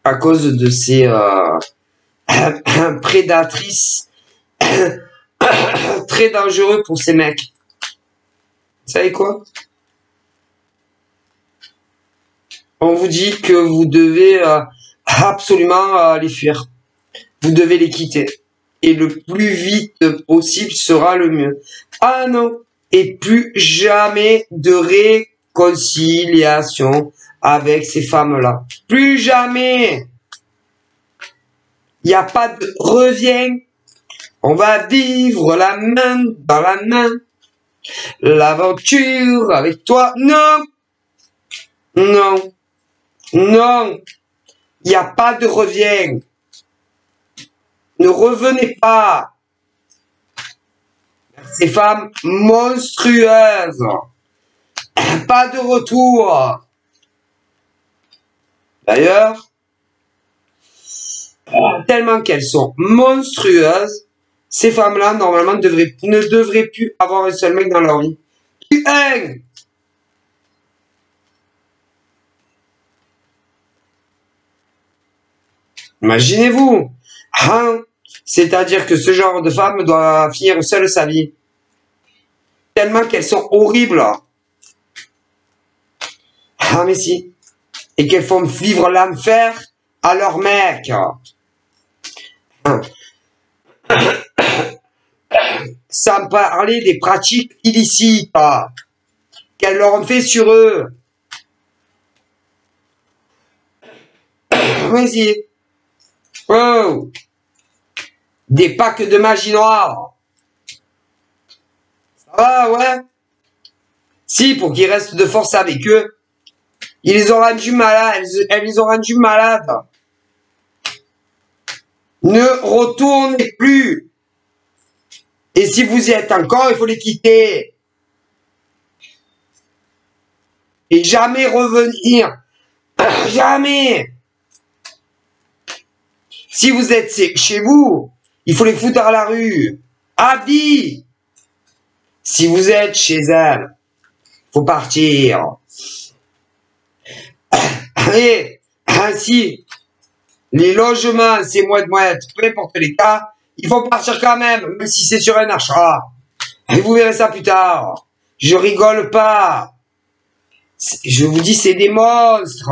à cause de ces prédatrices très dangereux pour ces mecs. Vous savez quoi? On vous dit que vous devez absolument les fuir. Vous devez les quitter. Et le plus vite possible sera le mieux. Ah non. Et plus jamais de réconciliation avec ces femmes-là. Plus jamais. Il n'y a pas de revient. On va vivre la main dans la main. L'aventure avec toi. Non. Non. Non. Il n'y a pas de revient. Ne revenez pas. Ces femmes monstrueuses. Pas de retour. D'ailleurs, tellement qu'elles sont monstrueuses, ces femmes-là, normalement, ne devraient plus avoir un seul mec dans leur vie. Un. Imaginez-vous. Hein? C'est-à-dire que ce genre de femme doit finir seule sa vie. Tellement qu'elles sont horribles. Ah, mais si. Et qu'elles font vivre l'enfer à leur mec. Sans parler des pratiques illicites qu'elles leur ont fait sur eux. Vas-y. Oh. Des packs de magie noire. Ça va, ouais. Si, pour qu'ils restent de force avec eux. Ils les ont rendus malades. Elles les ont rendus malades. Ne retournez plus. Et si vous y êtes encore, il faut les quitter. Et jamais revenir. Jamais. Si vous êtes chez vous, il faut les foutre à la rue. À vie. Si vous êtes chez elles, faut partir. Et ainsi, les logements, c'est mouette, peu importe les cas, il faut partir quand même si c'est sur un achat. Et vous verrez ça plus tard. Je rigole pas. Je vous dis, c'est des monstres.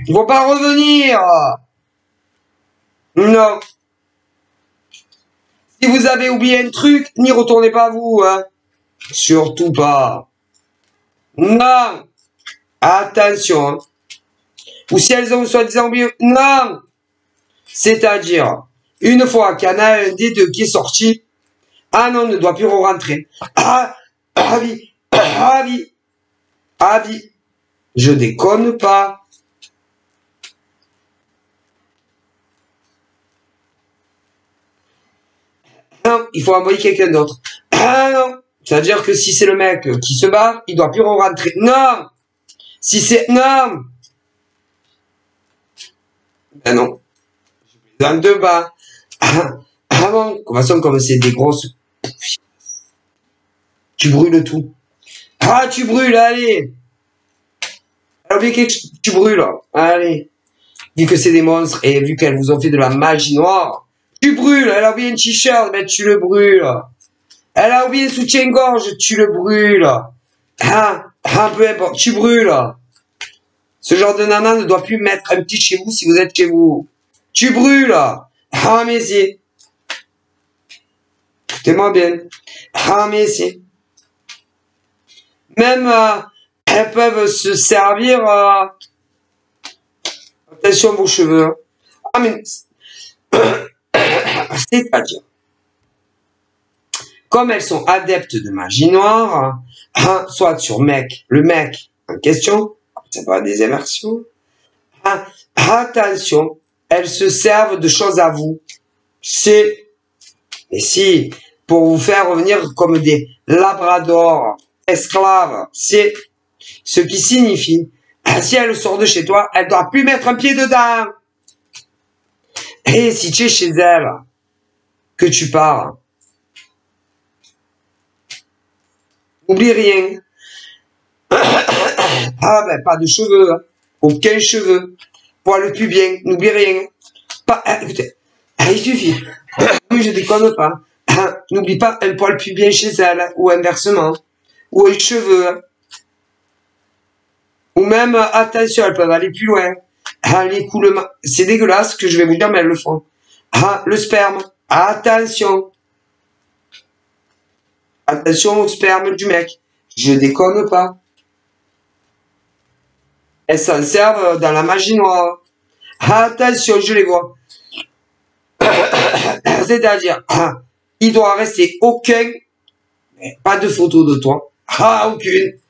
Ils vont pas revenir. Non. Si vous avez oublié un truc, n'y retournez pas vous. Hein. Surtout pas. Non. Attention. Hein. Ou si elles ont soi-disant oublié. Non. C'est-à-dire, une fois qu'il y en a un des deux qui est sorti, ah non, on ne doit plus rentrer. Ah oui. Ah oui. Ah oui. Je déconne pas. Non, il faut envoyer quelqu'un d'autre. Ah non. C'est-à-dire que si c'est le mec qui se bat, il doit plus rentrer. Non. Si c'est... Non. Ben non. Dans deux bas. Ah bon. De toute façon, comme c'est des grosses... Tu brûles tout. Ah, tu brûles, allez. Elle a oublié que tu brûles. Allez. Vu que c'est des monstres et vu qu'elles vous ont fait de la magie noire, tu brûles. Elle a oublié un t-shirt, mais tu le brûles. Elle a oublié un soutien-gorge, tu le brûles. Peu importe, tu brûles. Ce genre de nana ne doit plus mettre un petit chez vous si vous êtes chez vous. Tu brûles. Mais si. Écoutez-moi bien. Mais si. Même, elles peuvent se servir, attention vos cheveux. Mais, c'est-à-dire, comme elles sont adeptes de magie noire, soit sur le mec en question, c'est pas des immersions, attention, elles se servent de choses à vous. Mais si, pour vous faire revenir comme des labradors, esclaves, c'est ce qui signifie, si elle sort de chez toi, elle doit plus mettre un pied dedans. Et si tu es chez elle, que tu pars, n'oublie rien. Pas de cheveux, aucun cheveu, poil pubien, n'oublie rien. Écoutez, il suffit. Oui, je déconne pas. N'oublie pas un poil pubien chez elle, ou inversement, ou un cheveu. Ou même, attention, elles peuvent aller plus loin. L'écoulement, c'est dégueulasse ce que je vais vous dire, mais elles le font. Le sperme, attention. Attention au sperme du mec. Je déconne pas. Elles s'en servent dans la magie noire. Attention, je les vois. C'est-à-dire, il doit rester pas de photo de toi. Aucune.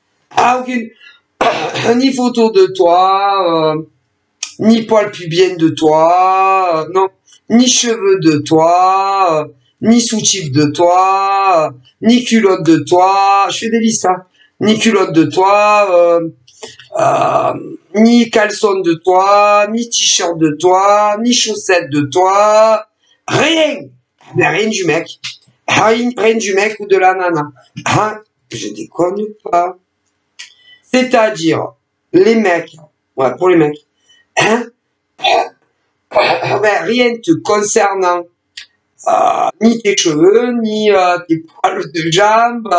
Ni photo de toi, ni poil pubien de toi, non, ni cheveux de toi, ni sous-type de toi, ni culotte de toi, je fais des listes, ni culotte de toi, ni caleçon de toi, ni t-shirt de toi, ni chaussettes de toi, rien, mais rien du mec, rien du mec ou de la nana, je déconne pas. C'est-à-dire, les mecs, ouais, pour les mecs, rien te concernant, ni tes cheveux, ni tes poils de jambes,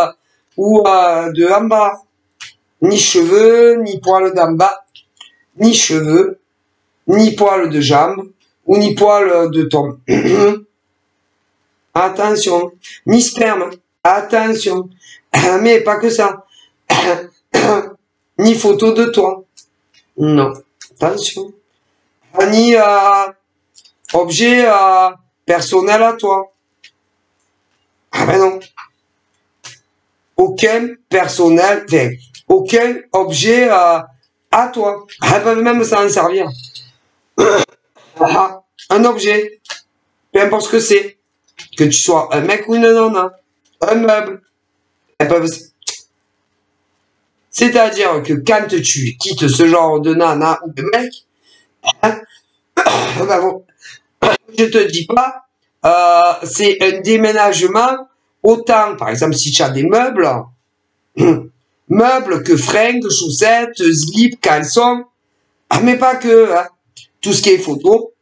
ou de en bas, ni cheveux, ni poils d'en bas, ni cheveux, ni poils de jambes, ou ni poils de ton. Attention, ni sperme, attention, mais pas que ça. Ni photo de toi. Non. Attention. Ni objet personnel à toi. Ben non. Aucun personnel, aucun objet à toi. Elles peuvent même s'en servir. Un objet. Peu importe ce que c'est. Que tu sois un mec ou une nana. Un meuble. Elles peuvent... C'est-à-dire que quand tu quittes ce genre de nana ou de mec, bon, je te dis pas, c'est un déménagement autant, par exemple, si tu as des meubles, meubles que fringues, chaussettes, slips, caleçons, mais pas que, tout ce qui est photo.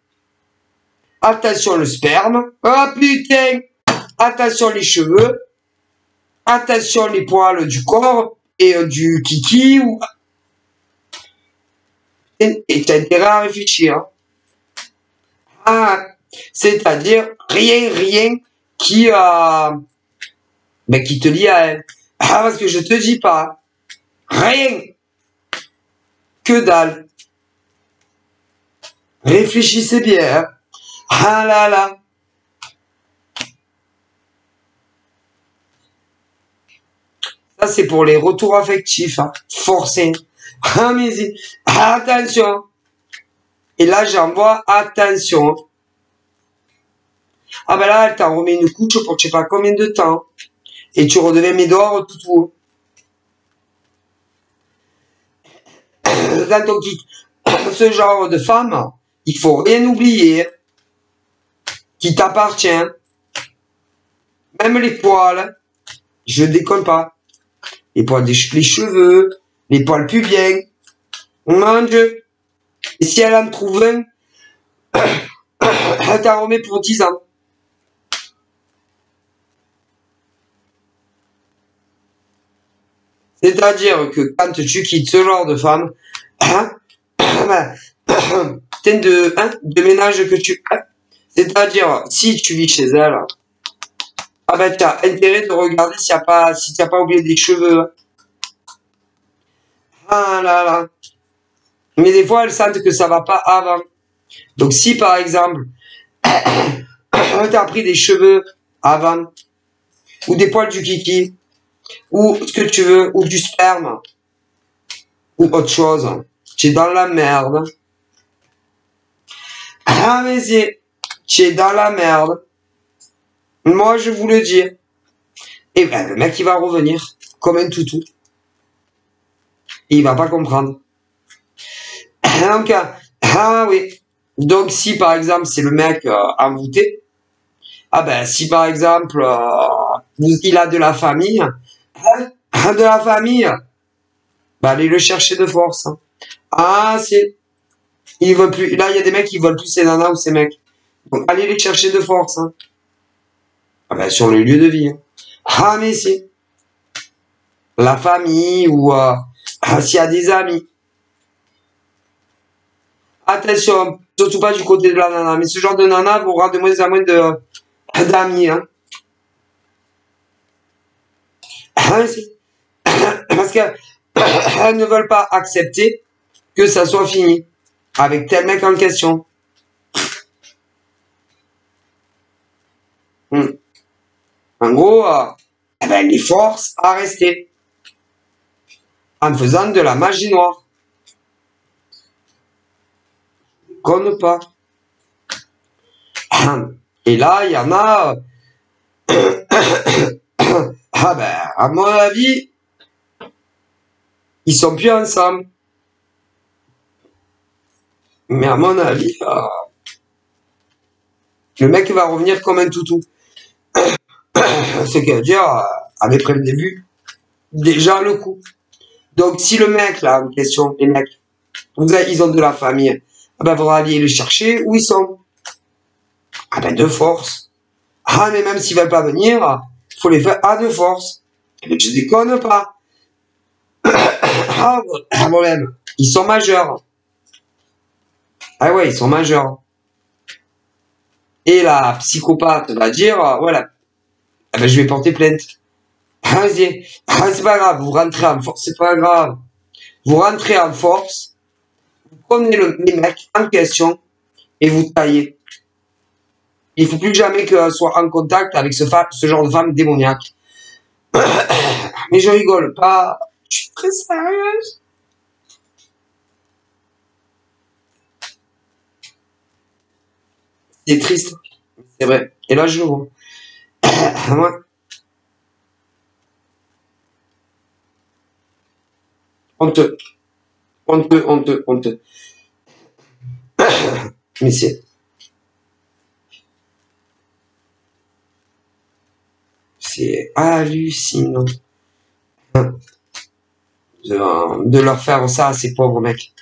Attention le sperme, putain, attention les cheveux, attention les poils du corps et du kiki, et t'as intérêt à réfléchir. C'est-à-dire rien qui te lie à elle. Parce que je te dis pas, rien, que dalle. Réfléchissez bien. Ah là là. Ça c'est pour les retours affectifs, forcés. Mais attention. Et là j'envoie attention. Ben là, elle t'en remet une couche pour je sais pas combien de temps. Et tu redeviens médor tout. Quand on quitte ce genre de femme, il faut rien oublier qui t'appartient. Même les poils, je déconne pas. Les poils, les cheveux, les poils pubiens. Mon Dieu. Et si elle en trouve un, elle t'en remet pour 10 ans. C'est-à-dire que quand tu quittes ce genre de femme, de ménage que tu as, c'est-à-dire si tu vis chez elle, ah ben t'as intérêt de regarder s'il y a pas, si t'as pas oublié des cheveux. Ah là là. Mais des fois elles sentent que ça va pas avant. Donc si par exemple t'as pris des cheveux avant, ou des poils du kiki, ou ce que tu veux, ou du sperme, ou autre chose, tu es dans la merde. Ah mais c'est, tu es dans la merde. Moi je vous le dis. Et ben le mec il va revenir comme un toutou. Et il va pas comprendre. Donc, ah oui. Donc si par exemple c'est le mec envoûté, ah ben si par exemple il a de la famille, de la famille, bah allez le chercher de force. Hein. Ah c'est, il veut plus. Là il y a des mecs qui veulent plus ces nanas ou ces mecs. Donc allez les chercher de force. Hein. Ah ben sur le lieu de vie. Hein. Ah mais si, la famille ou s'il y a des amis. Attention, surtout pas du côté de la nana, mais ce genre de nana vous aura de moins en moins d'amis. Hein. Parce qu'elles ne veulent pas accepter que ça soit fini avec tel mec en question. En gros, elles les forcent à rester en faisant de la magie noire. Comme pas. Et là, il y en a... ah ben, à mon avis, ils sont plus ensemble. Mais à mon avis, le mec va revenir comme un toutou. Ce qui veut dire, avec le début, déjà le coup. Donc, si le mec, là, en question, les mecs, ils ont de la famille, ah ben, faudra aller les chercher où ils sont. Ah ben, de force. Ah, mais même s'ils veulent pas venir, faut les faire de force. Mais je déconne pas. Ah, problème. Ils sont majeurs. Ah ouais, ils sont majeurs. Et la psychopathe va dire, voilà, ah ben, je vais porter plainte. Ah, c'est pas grave, vous rentrez en force, c'est pas grave. Vous rentrez en force, vous prenez les mecs en question et vous taillez. Il faut plus jamais qu'elle soit en contact avec ce genre de femme démoniaque. Mais je rigole pas. Je suis très sérieuse. C'est triste. C'est vrai. Et là, je le vois. Ouais. Honteux. Honteux, honteux, honteux. Mais c'est hallucinant. De leur faire ça à ces pauvres mecs.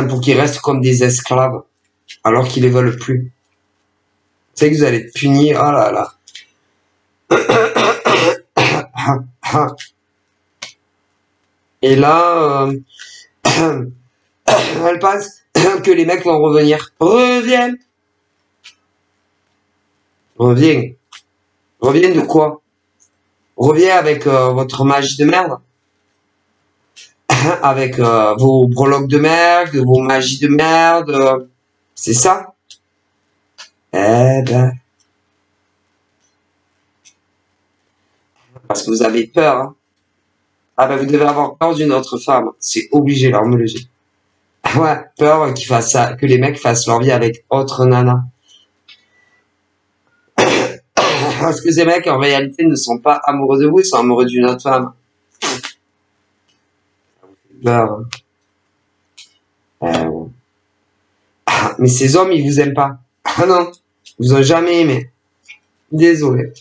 Pour qu'ils restent comme des esclaves, alors qu'ils les veulent plus. C'est que vous allez être punis, oh là là. Et là, elle pense que les mecs vont revenir. Reviens. Reviens. Reviens de quoi? Reviens avec votre magie de merde. Avec vos breloques de merde, vos magies de merde. C'est ça? Eh ben. Parce que vous avez peur. Hein. Ah ben vous devez avoir peur d'une autre femme. C'est obligé, là, on me le dit. Ouais, peur qu'ils fassent ça, que les mecs fassent leur vie avec autre nana. Parce que ces mecs, en réalité, ne sont pas amoureux de vous, ils sont amoureux d'une autre femme. Peur. Mais ces hommes, ils vous aiment pas. Ah non, ils vous ont jamais aimé. Désolé.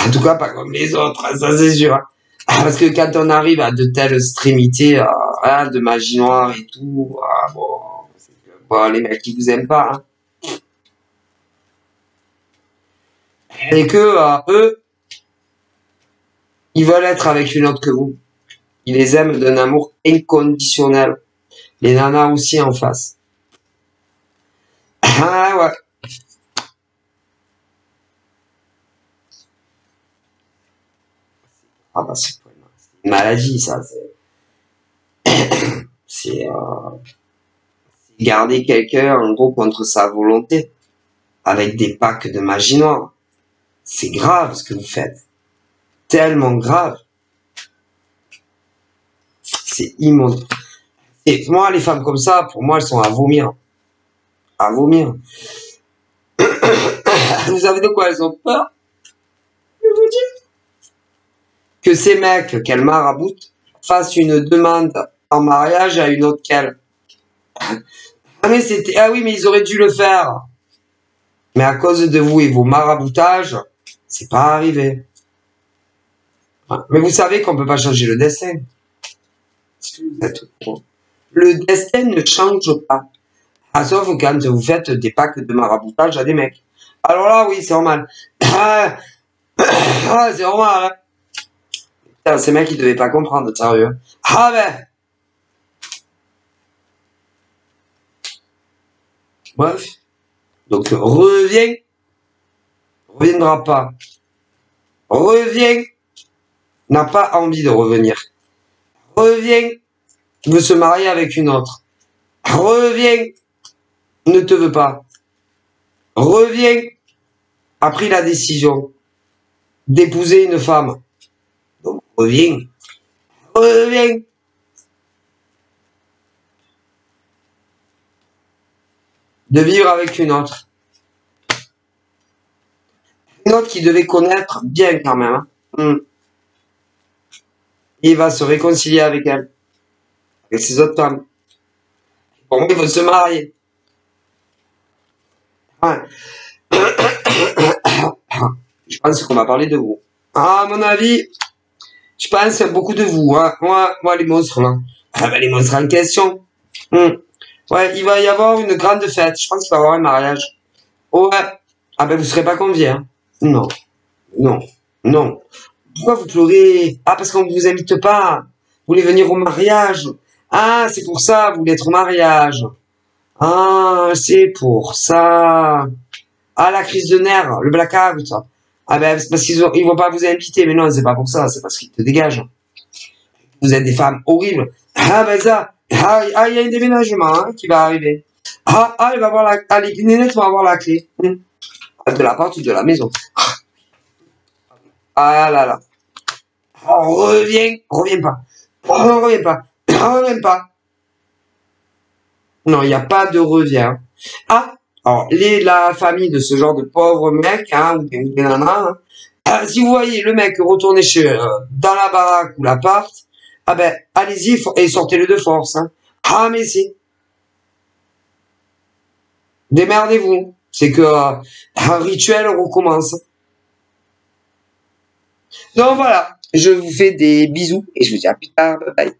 En tout cas, pas comme les autres, hein, ça c'est sûr. Parce que quand on arrive à de telles extrémités, hein, de magie noire et tout, bon, bon, les mecs qui vous aiment pas, hein. Et que eux, ils veulent être avec une autre que vous. Ils les aiment d'un amour inconditionnel. Les nanas aussi en face. Ah ouais. Ah bah c'est une maladie ça. C'est garder quelqu'un en gros contre sa volonté. Avec des packs de magie noire. C'est grave ce que vous faites. Tellement grave. C'est immonde. Et moi, les femmes comme ça, pour moi, elles sont à vomir. À vomir. Vous savez de quoi elles ont peur? Je vous dis. Que ces mecs qu'elles maraboutent fassent une demande en mariage à une autre qu'elle. Ah mais c'était, ah oui, mais ils auraient dû le faire. Mais à cause de vous et vos maraboutages, c'est pas arrivé. Mais vous savez qu'on peut pas changer le destin. Le destin ne change pas. Ah, sauf quand vous faites des packs de maraboutage à des mecs. Alors là, oui, c'est normal. Ah, c'est normal. Hein. Putain, ces mecs, ils devaient pas comprendre, sérieux. Ah ben. Bref. Donc, reviens. Reviendra pas. Reviens. N'a pas envie de revenir. Reviens. Veut se marier avec une autre. Reviens. Ne te veut pas. Reviens. A pris la décision d'épouser une femme. Donc, reviens. Reviens. De vivre avec une autre. Une autre qui devait connaître bien quand même. Hein. Il va se réconcilier avec elle. Avec ses autres femmes. Pour moi, il faut se marier. Ouais. Je pense qu'on va parler de vous. À mon avis, je pense beaucoup de vous. Hein. Moi, les monstres, là. Ah ben, les monstres en question. Ouais, il va y avoir une grande fête. Je pense qu'il va y avoir un mariage. Ouais. Ah ben, vous serez pas conviés. Hein. Non. Non. Non. Pourquoi vous pleurez? Ah, parce qu'on vous invite pas. Vous voulez venir au mariage. Ah, c'est pour ça, vous voulez être au mariage. Ah, c'est pour ça. Ah, la crise de nerfs, le blackout. Ah ben, c'est parce ils vont pas vous inviter. Mais non, c'est pas pour ça, c'est parce qu'ils te dégagent. Vous êtes des femmes horribles. Ah ben ça. Ah, il y a un déménagement hein, qui va arriver. Elle va avoir les nénettes vont avoir la clé. De la porte ou de la maison. Ah là là. Oh, reviens pas. Oh, reviens pas. Reviens pas. Non, il n'y a pas de revient. Ah, alors, la famille de ce genre de pauvres mecs, hein, ou des nanas, hein, si vous voyez le mec retourner dans la baraque ou l'appart, ah ben, allez-y et sortez-le de force. Hein. Ah, mais si. Démerdez-vous. C'est que un rituel recommence. Donc voilà, je vous fais des bisous et je vous dis à plus tard. Bye bye.